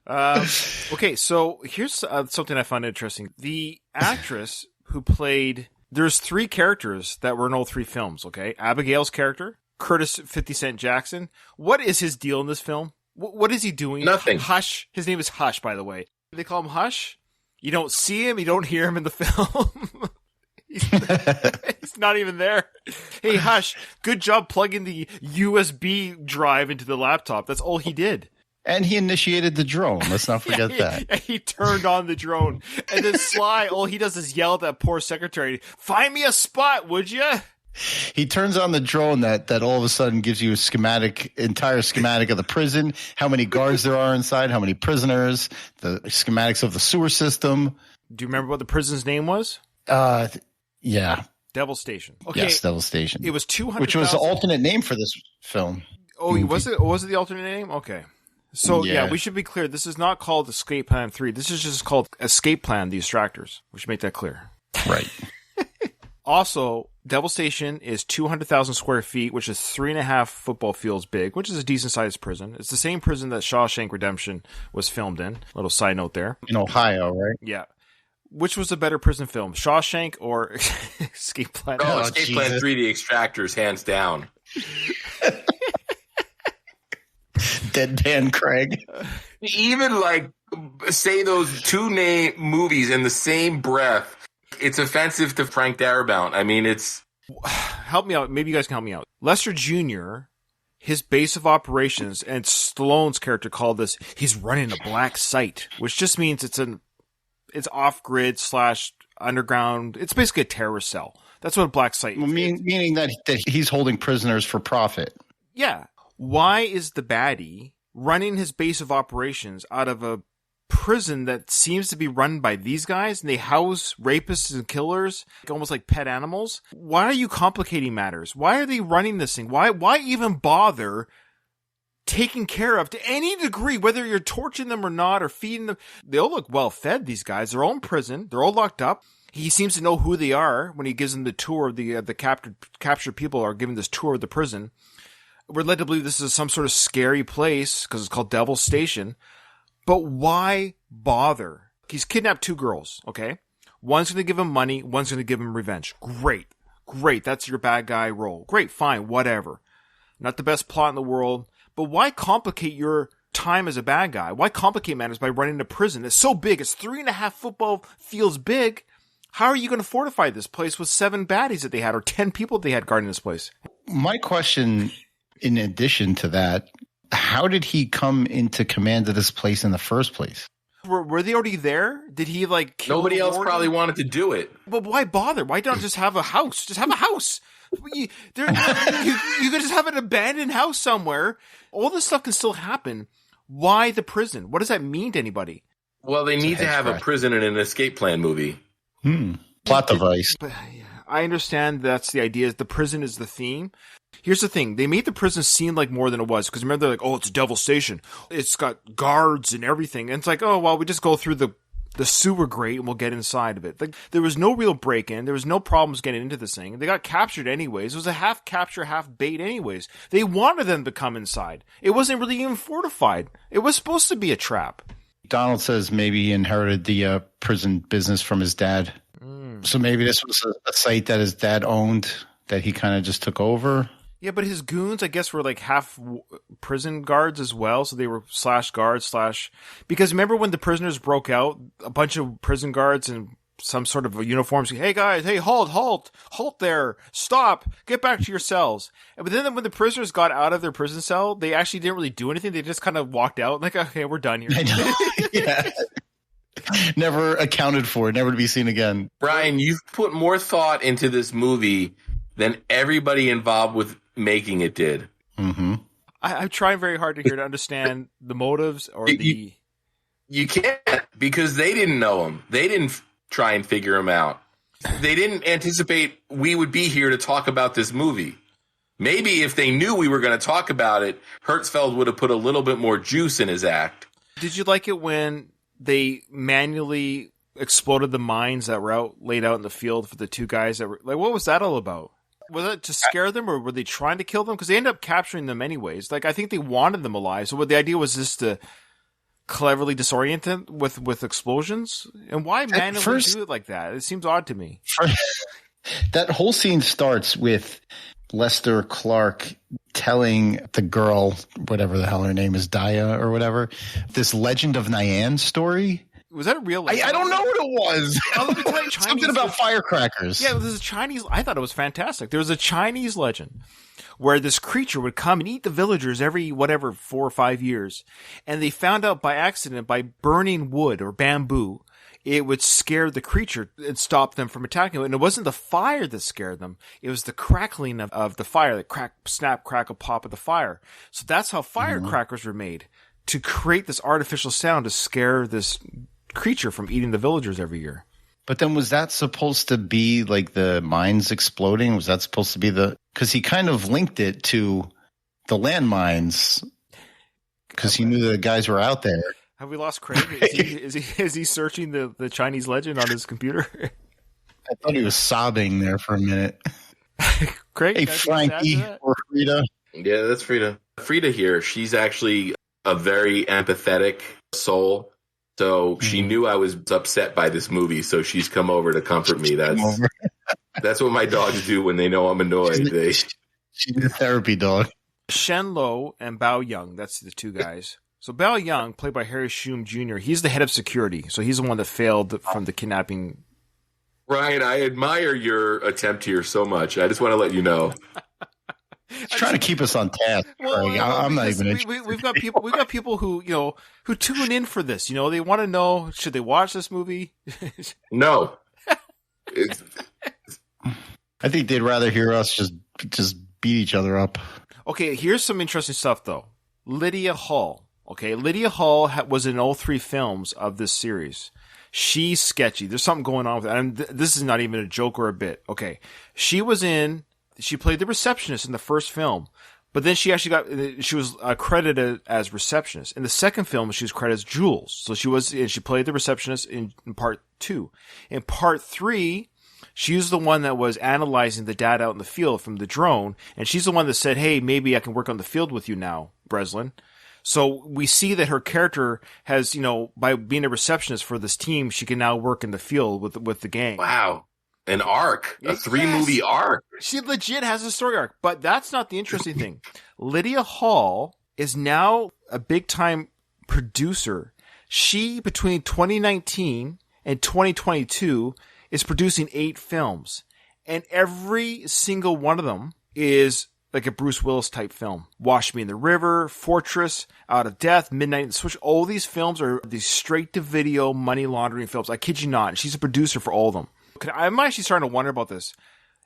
Okay, so here's something I found interesting. The actress who played... There's 3 characters that were in all 3 films, okay? Abigail's character, Curtis 50 Cent Jackson. What is his deal in this film? What is he doing? Nothing. Hush. His name is Hush, by the way. They call him Hush. You don't see him. You don't hear him in the film. He's not even there. Hey, Hush, good job plugging the USB drive into the laptop. That's all he did. And he initiated the drone. Let's not forget that. He turned on the drone. And then Sly, all he does is yell at that poor secretary, find me a spot, would you? He turns on the drone that all of a sudden gives you a entire schematic of the prison, how many guards there are inside, how many prisoners, the schematics of the sewer system. Do you remember what the prison's name was? Yeah. Devil Station. Okay. Yes, Devil Station. It was 200,000. Which was the alternate name for this film. Oh, was it? Was it the alternate name? Okay. So, yeah, we should be clear. This is not called Escape Plan 3. This is just called Escape Plan, the Extractors. We should make that clear. Right. Also, Devil Station is 200,000 square feet, which is 3.5 football fields big, which is a decent-sized prison. It's the same prison that Shawshank Redemption was filmed in. Little side note there. In Ohio, right? Yeah. Which was a better prison film, Shawshank or Escape Plan? Oh, Escape Plan 3, The Extractors, hands down. Deadpan Craig. Even say those 2 movies in the same breath. It's offensive to Frank Darabont. I mean, it's... Help me out. Maybe you guys can help me out. Lester Jr., his base of operations, and Stallone's character called this, he's running a black site, which just means it's off-grid / underground. It's basically a terrorist cell. That's what a black site is. Meaning that he's holding prisoners for profit. Yeah. Why is the baddie running his base of operations out of a prison that seems to be run by these guys, and they house rapists and killers almost like pet animals? Why are you complicating matters? Why are they running this thing? Why even bother taking care of, to any degree, whether you're torturing them or not, or feeding them? They all look well fed, these guys. They're all in prison. They're all locked up. He seems to know who they are when he gives them the tour of the captured people are given this tour of the prison. We're led to believe this is some sort of scary place because it's called Devil Station. But why bother? He's kidnapped 2 girls, okay? One's going to give him money. One's going to give him revenge. Great. That's your bad guy role. Great, fine, whatever. Not the best plot in the world. But why complicate your time as a bad guy? Why complicate matters by running a prison? It's so big. It's 3.5 football fields big. How are you going to fortify this place with 7 baddies that they had, or 10 people they had guarding this place? My question, in addition to that, how did he come into command of this place in the first place? Were they already there? Did he kill Nobody else probably wanted to do it. But why bother? Why not just have a house? Just have a house. You could just have an abandoned house somewhere. All this stuff can still happen. Why the prison? What does that mean to anybody? Well, they need to have a prison in an escape plan movie. Plot device. But I understand that's the idea. The prison is the theme. Here's the thing. They made the prison seem like more than it was. Because remember, they're like, oh, it's a devil station. It's got guards and everything. And it's like, oh, well, we just go through the sewer grate and we'll get inside of it. There was no real break-in. There was no problems getting into this thing. They got captured anyways. It was a half capture, half bait anyways. They wanted them to come inside. It wasn't really even fortified. It was supposed to be a trap. Donald says maybe he inherited the prison business from his dad. So maybe this was a site that his dad owned that he kind of just took over. Yeah, but his goons, I guess, were half prison guards as well. So they were /guards/ because remember when the prisoners broke out, a bunch of prison guards in some sort of uniforms. Hey guys, hey, halt there, stop, get back to your cells. But then when the prisoners got out of their prison cell, they actually didn't really do anything. They just kind of walked out okay, we're done here. I know. Yeah. Never accounted for, never to be seen again. Brian, you've put more thought into this movie than everybody involved with making it did. Mm-hmm. I'm trying very hard to understand the motives or the... You can't, because they didn't know him. They didn't try and figure him out. They didn't anticipate we would be here to talk about this movie. Maybe if they knew we were going to talk about it, Hertzfeld would have put a little bit more juice in his act. Did you like it when they manually exploded the mines that were laid out in the field for the two guys that were... what was that all about? Was it to scare them, or were they trying to kill them? Because they ended up capturing them anyways. I think they wanted them alive. So what the idea was just to cleverly disorient them with explosions? And why manually do it like that? It seems odd to me. That whole scene starts with Lester Clark telling the girl, whatever the hell her name is, Daya or whatever, this Legend of Nyan story. Was that a real legend? I don't know what it was. Chinese, something about firecrackers. Yeah, there's a Chinese... I thought it was fantastic. There was a Chinese legend where this creature would come and eat the villagers every, 4 or 5 years. And they found out by accident, by burning wood or bamboo, it would scare the creature and stop them from attacking it. And it wasn't the fire that scared them. It was the crackling of the fire, the crack, snap, crackle, pop of the fire. So that's how firecrackers were made, to create this artificial sound to scare this creature from eating the villagers every year. But then was that supposed to be the mines exploding? Was that supposed to be because he kind of linked it to the landmines because he knew the guys were out there. Have we lost Craig? Is he searching the Chinese legend on his computer? I thought he was sobbing there for a minute. Craig? Hey, Frankie or Frida. Yeah, that's Frida. Frida here, she's actually a very empathetic soul. So she knew I was upset by this movie, so she's come over to comfort me. That's what my dogs do when they know I'm annoyed. She's a therapy dog. Shen Lo and Bao Young, that's the two guys. So Bao Young, played by Harry Shum Jr., he's the head of security. So he's the one that failed from the kidnapping. Ryan, I admire your attempt here so much. I just want to let you know. Trying to keep us on task. Well, I'm not even. We've got people who who tune in for this. They want to know, should they watch this movie? No. I think they'd rather hear us just beat each other up. Okay, here's some interesting stuff though. Lydia Hall. Okay, Lydia Hall was in all 3 films of this series. She's sketchy. There's something going on with that. And this is not even a joke or a bit. Okay, she played the receptionist in the first film, but then she was credited as receptionist. In the second film, she was credited as Jules. So she played the receptionist in part 2. In part 3, she was the one that was analyzing the data out in the field from the drone, and she's the one that said, hey, maybe I can work on the field with you now, Breslin. So we see that her character has, by being a receptionist for this team, she can now work in the field with the gang. Wow. An arc, a 3-movie arc. She legit has a story arc, but that's not the interesting thing. Lydia Hall is now a big-time producer. She, between 2019 and 2022, is producing 8 films, and every single one of them is like a Bruce Willis type film. Wash Me in the River, Fortress, Out of Death, Midnight in the Switch. All these films are these straight-to-video money laundering films. I kid you not. And she's a producer for all of them. I'm actually starting to wonder about this.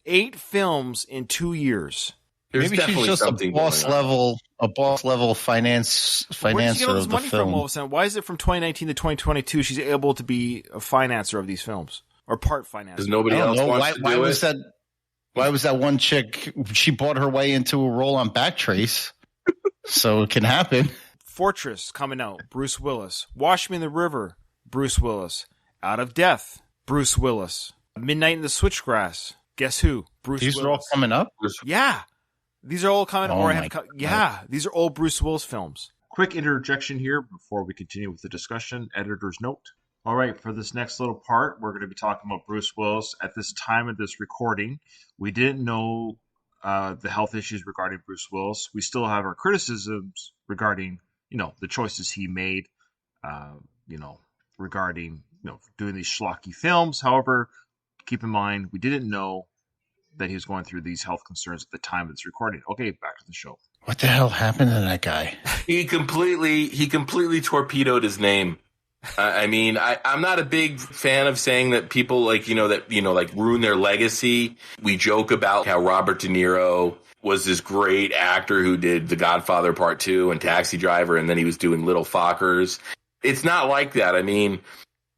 8 films in 2 years. There's Maybe she's just a boss level financer Where did she get all this of the money film. from all of a sudden? Why is it from 2019 to 2022 she's able to be a financer of these films? Or part financer? Because nobody else wants to do it. Why was that one chick, she bought her way into a role on Backtrace, so it can happen. Fortress coming out, Bruce Willis. Wash Me in the River, Bruce Willis. Out of Death, Bruce Willis. Midnight in the Switchgrass, guess who? Bruce Willis. These are all coming up? Yeah. These are all coming up. These are all Bruce Willis films. Quick interjection here before we continue with the discussion. Editor's note. All right, for this next little part, we're going to be talking about Bruce Willis. At this time of this recording, we didn't know the health issues regarding Bruce Willis. We still have our criticisms regarding, the choices he made, regarding, doing these schlocky films. However, keep in mind, we didn't know that he was going through these health concerns at the time of this recording. Okay, back to the show. What the hell happened to that guy? He completely torpedoed his name. I'm not a big fan of saying that people like ruin their legacy. We joke about how Robert De Niro was this great actor who did The Godfather Part 2 and Taxi Driver, and then he was doing Little Fockers. It's not like that.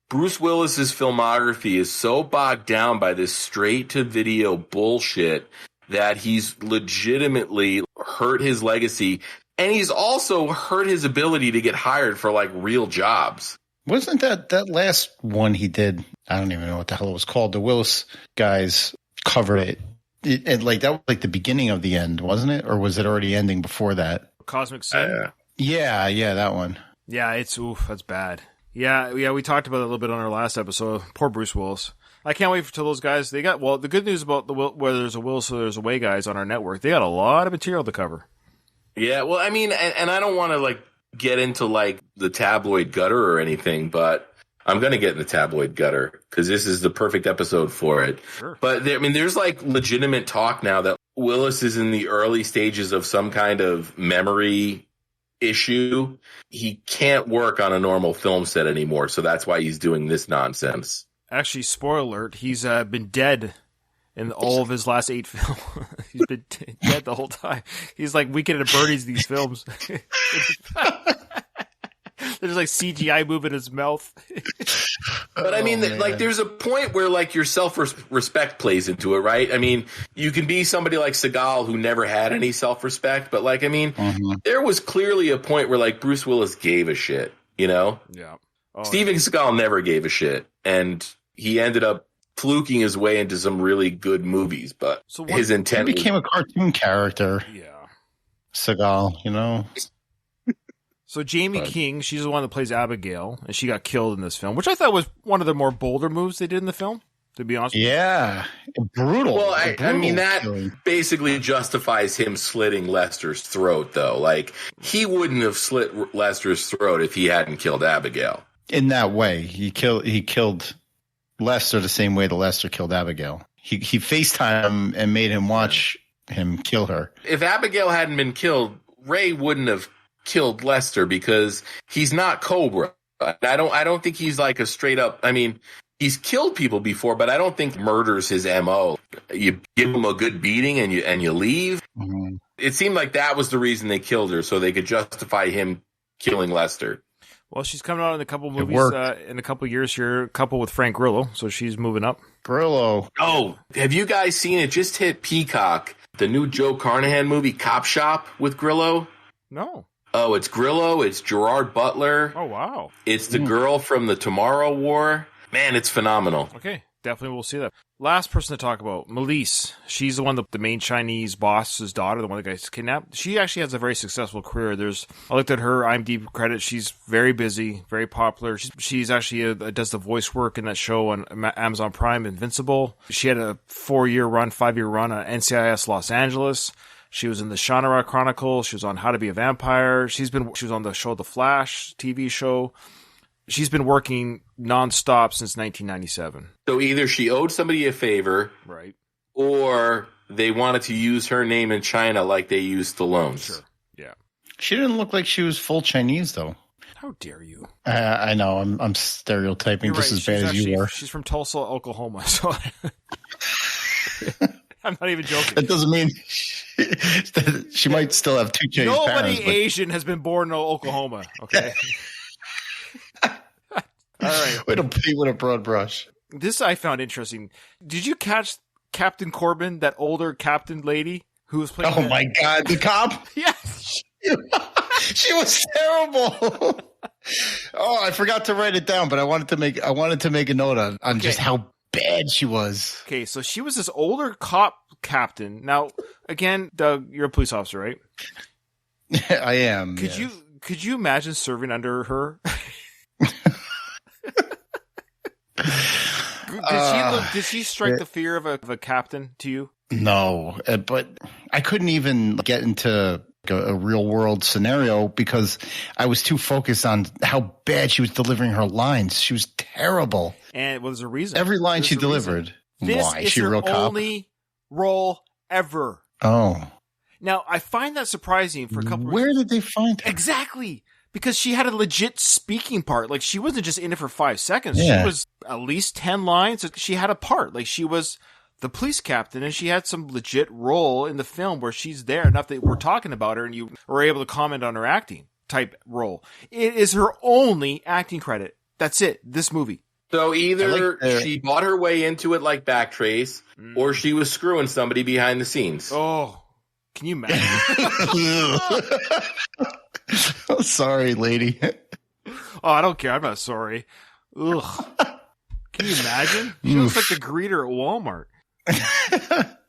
Bruce Willis's filmography is so bogged down by this straight-to-video bullshit that he's legitimately hurt his legacy, and he's also hurt his ability to get hired for, real jobs. Wasn't that last one he did? I don't even know what the hell it was called. The Willis guys covered it. That was the beginning of the end, wasn't it? Or was it already ending before that? Cosmic Sin? Yeah, that one. Yeah, that's bad. Yeah, we talked about it a little bit on our last episode. Poor Bruce Willis. I can't wait till those guys. The good news about where there's a Willis, so there's a way guys on our network. They got a lot of material to cover. Yeah, well, and I don't want to get into the tabloid gutter or anything, but I'm going to get in the tabloid gutter because this is the perfect episode for it. Sure. But there's legitimate talk now that Willis is in the early stages of some kind of memory issue. He can't work on a normal film set anymore, so that's why he's doing this nonsense. Actually, spoiler alert, he's been dead in all of his last 8 films. He's been dead the whole time. He's like Weekend at Bernie's these films. There's CGI moving his mouth. But there's a point where your self-respect plays into it, right? You can be somebody like Seagal who never had any self-respect, but there was clearly a point where Bruce Willis gave a shit, Yeah. Steven Seagal never gave a shit, and he ended up fluking his way into some really good movies, but his intent became a cartoon character. Yeah. Seagal, So Jamie King, she's the one that plays Abigail, and she got killed in this film, which I thought was one of the more bolder moves they did in the film, to be honest with you. Yeah. Brutal. Well, that basically justifies him slitting Lester's throat, though. He wouldn't have slit Lester's throat if he hadn't killed Abigail. In that way, he killed Lester the same way that Lester killed Abigail. He FaceTimed him and made him watch him kill her. If Abigail hadn't been killed, Ray wouldn't have killed Lester because he's not Cobra. I don't think he's a straight up. He's killed people before, but I don't think murder's his MO. You give him a good beating and you leave. Mm-hmm. It seemed like that was the reason they killed her, so they could justify him killing Lester. Well, she's coming out in a couple movies in a couple years here, a couple with Frank Grillo, so she's moving up. Grillo. Oh, have you guys seen it? Just hit Peacock. The new Joe Carnahan movie, Cop Shop, with Grillo. No. Oh, it's Grillo. It's Gerard Butler. Oh, wow. It's the girl from the Tomorrow War. Man, it's phenomenal. Okay, definitely we'll see that. Last person to talk about, Melise. She's the one, the main Chinese boss's daughter, the one that gets kidnapped. She actually has a very successful career. I looked at her IMDb credits. She's very busy, very popular. She's actually does the voice work in that show on Amazon Prime, Invincible. She had a 5-year run on NCIS Los Angeles. She was in the Shannara Chronicles. She was on How to Be a Vampire. She was on the show The Flash TV show. She's been working nonstop since 1997. So either she owed somebody a favor, right, or they wanted to use her name in China like they used Stallone's. Sure. Yeah. She didn't look like she was full Chinese, though. How dare you? I know. I'm stereotyping just as bad as you are. She's from Tulsa, Oklahoma. So I'm not even joking. That doesn't mean she might still have two Chinese parents. Nobody Asian has been born in Oklahoma. Okay. All right. Way to paint with a broad brush. This I found interesting. Did you catch Captain Corbin, that older captain lady who was playing? Oh my God, the cop! Yes. She was terrible. Oh, I forgot to write it down, but I wanted to make a note on just how bad she was. Okay, so she was this older cop captain. Now, again, Doug, you're a police officer, right? I am. Could you imagine serving under her? Did she strike the fear of a captain to you? No, but I couldn't even get into a real world scenario because I was too focused on how bad she was delivering her lines. She was terrible. And there's a reason. Every line she delivered. Why? This is she a her real cop? only role ever. Oh. Now, I find that surprising for a couple of Where reasons. did they find her? Exactly. Because she had a legit speaking part. Like, she wasn't just in it for 5 seconds. Yeah. She was at least 10 lines. She had a part. Like, she was the police captain, and she had some legit role in the film where she's there. Enough that we're talking about her, and you were able to comment on her acting type role. It is her only acting credit. That's it. This movie. So either she bought her way into it like Backtrace, or she was screwing somebody behind the scenes. Oh, can you imagine? Oh, sorry, lady. Oh, I don't care. I'm not sorry. Ugh. Can you imagine? She looks like the greeter at Walmart.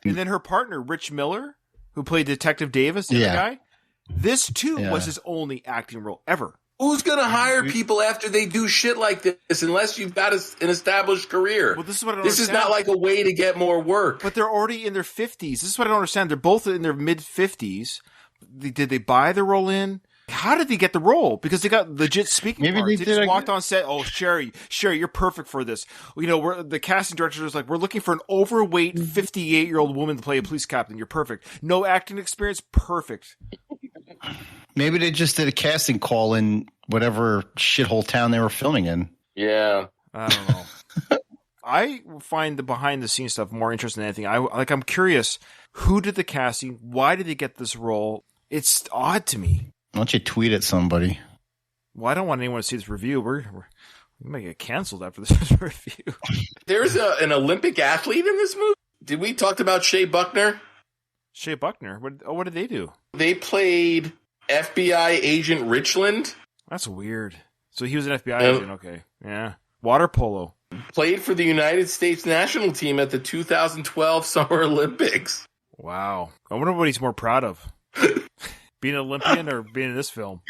And then her partner, Rich Miller, who played Detective Davis, the other guy, this too was his only acting role ever. Who's going to hire people after they do shit like this unless you've got an established career? Well, this is what I don't This understand. is not like a way to get more work. But they're already in their 50s. This is what I don't understand. They're both in their mid-50s. Did they buy the role in? How did they get the role? Because they got legit speaking parts. They just walked on set. Oh, Sherry, you're perfect for this. You know, the casting director was like, we're looking for an overweight 58-year-old woman to play a police captain. You're perfect. No acting experience. Perfect. Maybe they just did a casting call in whatever shithole town they were filming in. Yeah. I don't know. I find the behind-the-scenes stuff more interesting than anything. I'm curious, who did the casting? Why did they get this role? It's odd to me. Why don't you tweet at somebody? Well, I don't want anyone to see this review. We might get canceled after this review. There's an Olympic athlete in this movie? Did we talk about Shea Buckner? Shea Buckner? What did they do? They played FBI agent Richland. That's weird. So he was an FBI agent. Okay. Yeah. Water polo. Played for the United States national team at the 2012 Summer Olympics. Wow. I wonder what he's more proud of. Being an Olympian or being in this film?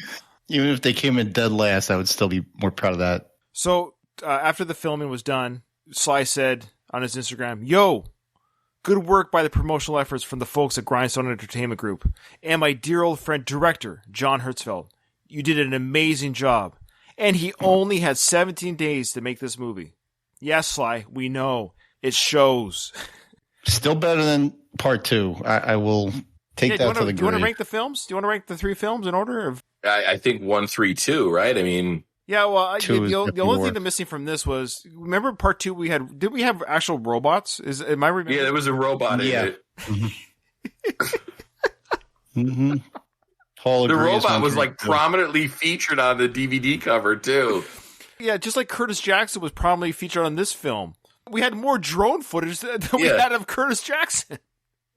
Even if they came in dead last, I would still be more proud of that. So after the filming was done, Sly said on his Instagram, "Yo, good work by the promotional efforts from the folks at Grindstone Entertainment Group and my dear old friend director, John Hertzfeld. You did an amazing job. And he only had 17 days to make this movie. Yes, Sly, we know. It shows." Still better than part 2. I will take that to the grave. Do you want to rank the films? Do you want to rank the 3 films in order? I think 1, 3, 2, right? I mean... Yeah, well, the only thing that's missing from this was, remember part 2 did we have actual robots? Am I remembering? Yeah, there was a robot in it. Mm-hmm. The robot was like prominently featured on the DVD cover too. Yeah, just like Curtis Jackson was prominently featured on this film. We had more drone footage than we had of Curtis Jackson.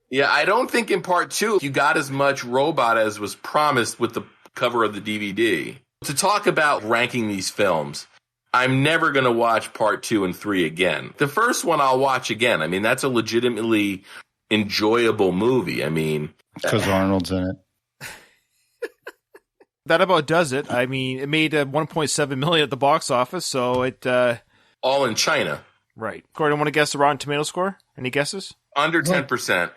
Yeah, I don't think in part 2 you got as much robot as was promised with the cover of the DVD. To talk about ranking these films, I'm never going to watch part 2 and 3 again. The first one I'll watch again. I mean, that's a legitimately enjoyable movie. I mean, because Arnold's in it. That about does it. I mean, it made $1.7 million at the box office, so it... all in China. Right. Corey, want to guess the Rotten Tomato score? Any guesses? Under 10%.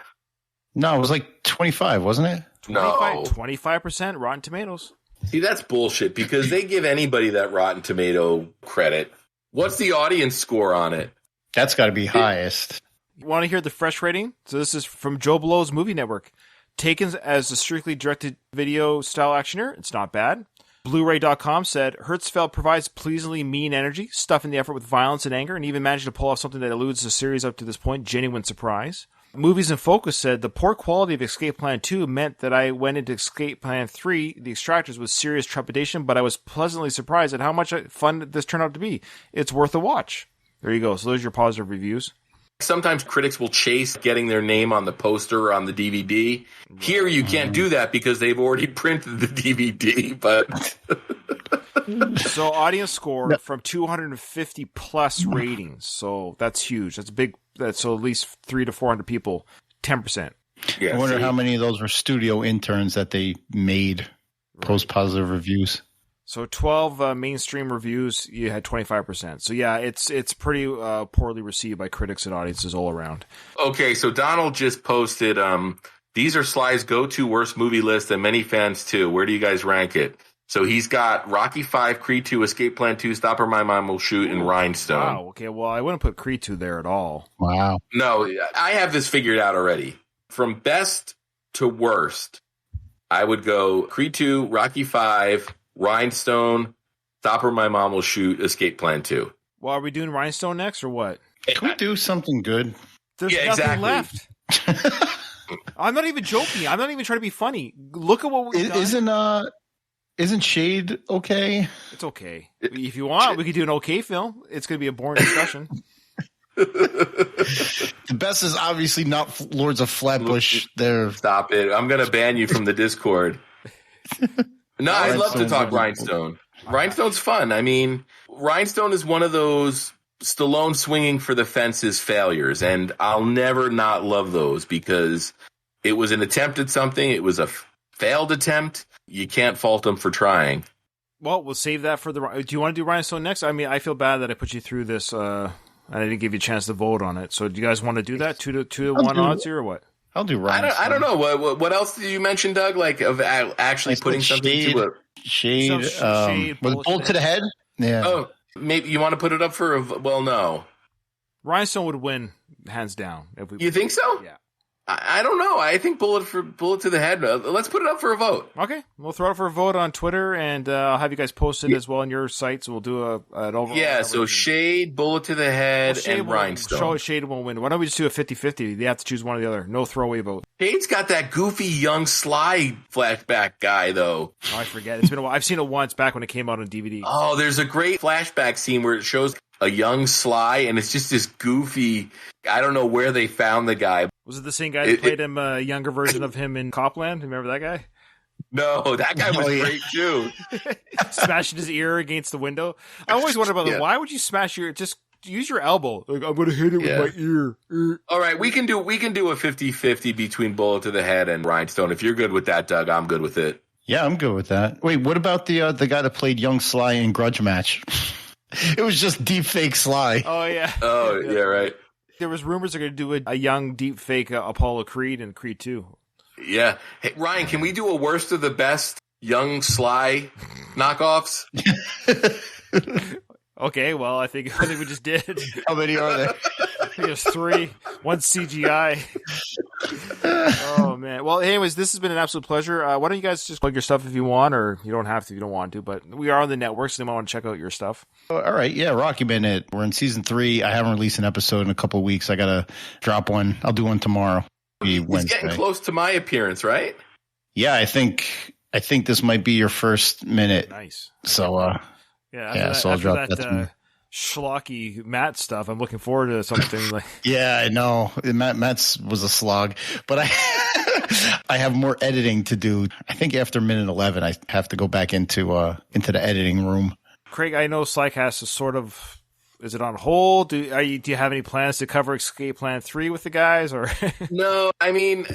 No, it was like 25, wasn't it? 25% Rotten Tomatoes. See, that's bullshit, because they give anybody that Rotten Tomato credit. What's the audience score on it? That's got to be highest. You want to hear the fresh rating? So this is from Joe Blow's Movie Network. Taken as a strictly directed video style actioner, it's not bad. Blu-ray.com said, Hertzfeld provides pleasingly mean energy, stuffing the effort with violence and anger, and even managed to pull off something that eludes the series up to this point, genuine surprise. Movies in Focus said, the poor quality of Escape Plan 2 meant that I went into Escape Plan 3, The Extractors, with serious trepidation, but I was pleasantly surprised at how much fun this turned out to be. It's worth a watch. There you go. So those are your positive reviews. Sometimes critics will chase getting their name on the poster or on the DVD. Here you can't do that because they've already printed the DVD, but... So audience score from 250 plus ratings. So that's huge. That's big. So at least 300 to 400 people, 10%. Yeah, I wonder how many of those were studio interns that they made post positive reviews. So 12 mainstream reviews, you had 25%. So yeah, it's pretty poorly received by critics and audiences all around. Okay, so Donald just posted, these are Sly's go-to worst movie list and many fans too. Where do you guys rank it? So he's got Rocky 5, Creed 2, Escape Plan 2, Stop or My Mom Will Shoot, and Rhinestone. Wow, okay, well, I wouldn't put Creed 2 there at all. Wow. No, I have this figured out already. From best to worst, I would go Creed 2, Rocky 5, Rhinestone, Stop or My Mom Will Shoot, Escape Plan 2. Well, are we doing Rhinestone next or what? Can we do something good? There's nothing left. I'm not even joking. I'm not even trying to be funny. Look at what we've done. Isn't Shade okay? It's okay. If you want, we could do an okay film. It's going to be a boring discussion. The best is obviously not Lords of Flatbush. There. Stop it. I'm going to ban you from the Discord. No, I'd love to talk Rhinestone. Rhinestone's fun. I mean, Rhinestone is one of those Stallone swinging for the fences failures, and I'll never not love those because it was an attempt at something. It was a failed attempt. You can't fault him for trying. Well, we'll save that for the... Do you want to do Rhinestone next? I mean, I feel bad that I put you through this. I didn't give you a chance to vote on it. So do you guys want to do that? 2 to 1 odds here or what? I'll do Rhinestone. I don't know. What else did you mention, Doug? Like of actually putting something to it? Shade. With a bullet to the head? Yeah. Oh, maybe you want to put it up for a... Well, no. Rhinestone would win, hands down. You think so? Yeah. I don't know. I think bullet to the head. Let's put it up for a vote. Okay, we'll throw it for a vote on Twitter, and I'll have you guys post it as well on your sites. We'll do an overall. Yeah, so Shade, bullet to the head, and Rhinestone. Shade won't win. Why don't we just do a 50-50? They have to choose one or the other. No throwaway vote. Shade's got that goofy young Sly flashback guy, though. Oh, I forget. It's been a while. I've seen it once back when it came out on DVD. Oh, there's a great flashback scene where it shows a young Sly, and it's just this goofy. I don't know where they found the guy. Was it the same guy that played him, a younger version of him in Copland? Remember that guy? No, that guy was great too. Smashing his ear against the window. I always wonder about why would you smash your... Just use your elbow. Like, I'm going to hit it with my ear. All right, we can do a 50-50 between bullet to the head and Rhinestone. If you're good with that, Doug, I'm good with it. Yeah, I'm good with that. Wait, what about the guy that played young Sly in Grudge Match? It was just deep fake Sly. Oh, yeah. Oh, yeah, right. There was rumors they're going to do a young deep fake Apollo Creed and Creed 2. Yeah. Hey, Ryan, can we do a worst of the best young Sly knockoffs? Okay, well, I think we just did. How many are there? I think there's 3. 1 CGI. Oh, man. Well, anyways, this has been an absolute pleasure. Why don't you guys just plug your stuff if you want, or you don't have to if you don't want to, but we are on the network, so they might want to check out your stuff. All right. Yeah, Rocky Minute. We're in season 3. I haven't released an episode in a couple of weeks. I got to drop one. I'll do one tomorrow. It's getting close to my appearance, right? Yeah, I think this might be your first minute. Nice. So, so I'll drop that schlocky Matt stuff. I'm looking forward to something like. Yeah, I know. Matt's was a slog, but I have more editing to do. I think after minute 11, I have to go back into the editing room. Craig, I know Slycast is sort of. Is it on hold? Do you have any plans to cover Escape Plan 3 with the guys, or? No, I mean.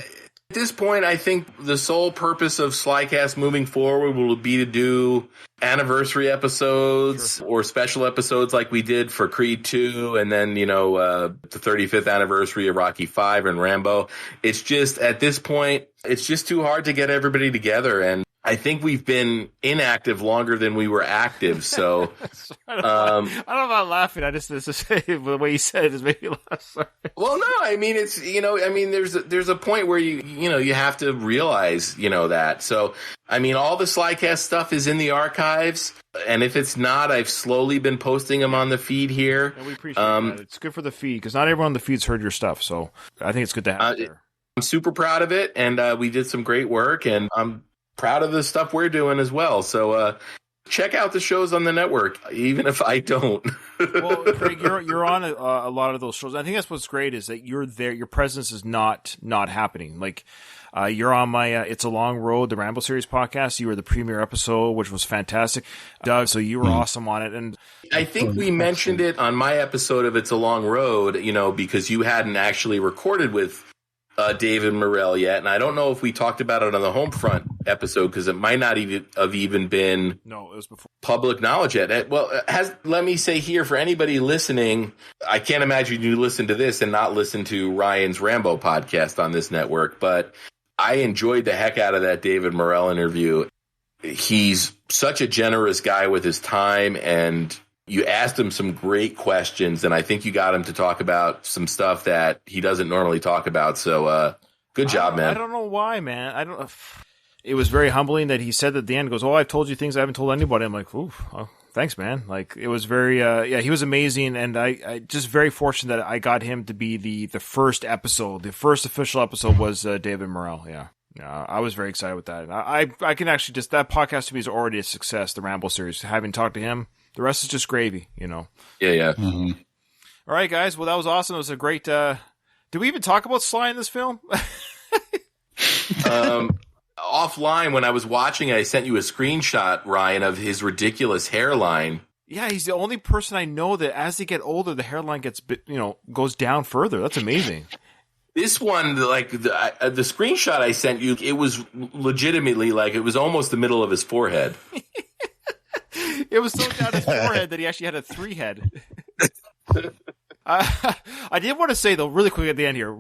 At this point, I think the sole purpose of Slycast moving forward will be to do anniversary episodes or special episodes like we did for Creed 2 and then, the 35th anniversary of Rocky 5 and Rambo. It's just, at this point, it's just too hard to get everybody together. And I think we've been inactive longer than we were active. So I don't know about laughing. I just the way you said it just made me laugh. Sorry. Well, no, I mean, it's, there's a point where you have to realize, that. So, I mean, all the Slycast stuff is in the archives. And if it's not, I've slowly been posting them on the feed here. And we appreciate that. It's good for the feed because not everyone on the feed's heard your stuff. So I think it's good to have it there. I'm super proud of it. And we did some great work. And I'm proud of the stuff we're doing as well. So check out the shows on the network, even if I don't. Well, Craig, you're on a lot of those shows. I think that's what's great is that you're there. Your presence is not happening. Like you're on my It's a Long Road, the Rambo series podcast. You were the premiere episode, which was fantastic, Doug. So you were awesome on it. And I think we mentioned it on my episode of It's a Long Road, because you hadn't actually recorded with David Morrell yet, and I don't know if we talked about it on the Homefront episode because it might not have even been it was before public knowledge yet. Well, let me say here for anybody listening, I can't imagine you listen to this and not listen to Ryan's Rambo podcast on this network, but I enjoyed the heck out of that David Morrell interview. He's such a generous guy with his time, and you asked him some great questions, and I think you got him to talk about some stuff that he doesn't normally talk about. So, good job, man. I don't know why, man. It was very humbling that he said at the end, goes, "Oh, I've told you things I haven't told anybody." I'm like, "Ooh, oh, thanks, man." Like, it was very, he was amazing, and I just very fortunate that I got him to be the first episode. The first official episode was David Morrell. Yeah. I was very excited with that. I can actually that podcast to me is already a success. The Rambo series, having talked to him. The rest is just gravy, Yeah. Mm-hmm. All right, guys. Well, that was awesome. It was a great. Did we even talk about Sly in this film? Offline, when I was watching, I sent you a screenshot, Ryan, of his ridiculous hairline. Yeah, he's the only person I know that as they get older, the hairline gets goes down further. That's amazing. This one, like the screenshot I sent you, it was legitimately it was almost the middle of his forehead. It was so down his forehead that he actually had a 3 head. I did want to say, though, really quick at the end here,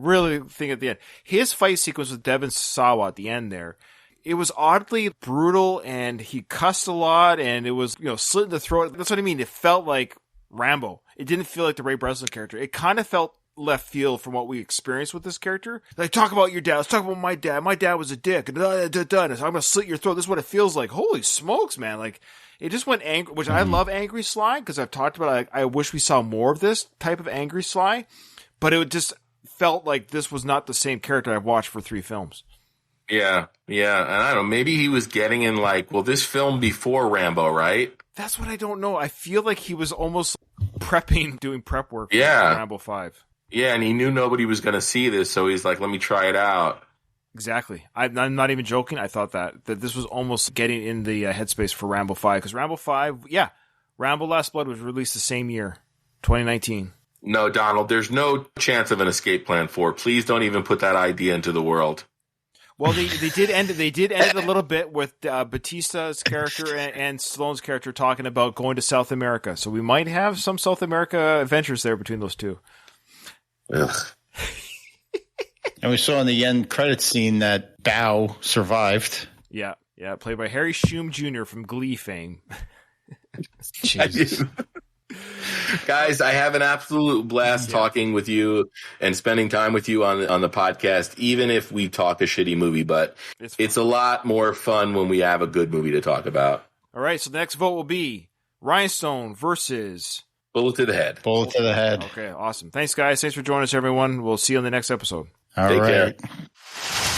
his fight sequence with Devin Sawa at the end there, it was oddly brutal, and he cussed a lot, and it was, slit in the throat. That's what I mean. It felt like Rambo. It didn't feel like the Ray Breslin character. It kind of felt left field from what we experienced with this character. Like, talk about your dad. Let's talk about my dad. My dad was a dick. And I'm going to slit your throat. This is what it feels like. Holy smokes, man. Like, it just went angry, which I love angry Sly, because I've talked about, I wish we saw more of this type of angry Sly, but it just felt like this was not the same character I've watched for 3 films. Yeah. And I don't know, maybe he was getting in this film before Rambo, right? That's what I don't know. I feel like he was almost doing prep work for Rambo 5. Yeah, and he knew nobody was going to see this, so he's like, let me try it out. Exactly. I'm not even joking. I thought that this was almost getting in the headspace for Rambo 5, because Rambo 5, Rambo Last Blood was released the same year, 2019. No, Donald, there's no chance of an escape plan 4. Please don't even put that idea into the world. Well, they did end it a little bit with Batista's character and Stallone's character talking about going to South America. So we might have some South America adventures there between those two. Ugh. And we saw in the end credits scene that Bao survived. Yeah, played by Harry Shum Jr. from Glee fame. Jesus. Guys, I have an absolute blast talking with you and spending time with you on the podcast, even if we talk a shitty movie, but it's a lot more fun when we have a good movie to talk about. All right, so the next vote will be Rhinestone versus Bullet to the Head. Bullet to the Head. Okay, awesome. Thanks, guys. Thanks for joining us, everyone. We'll see you on the next episode. Take care. Care.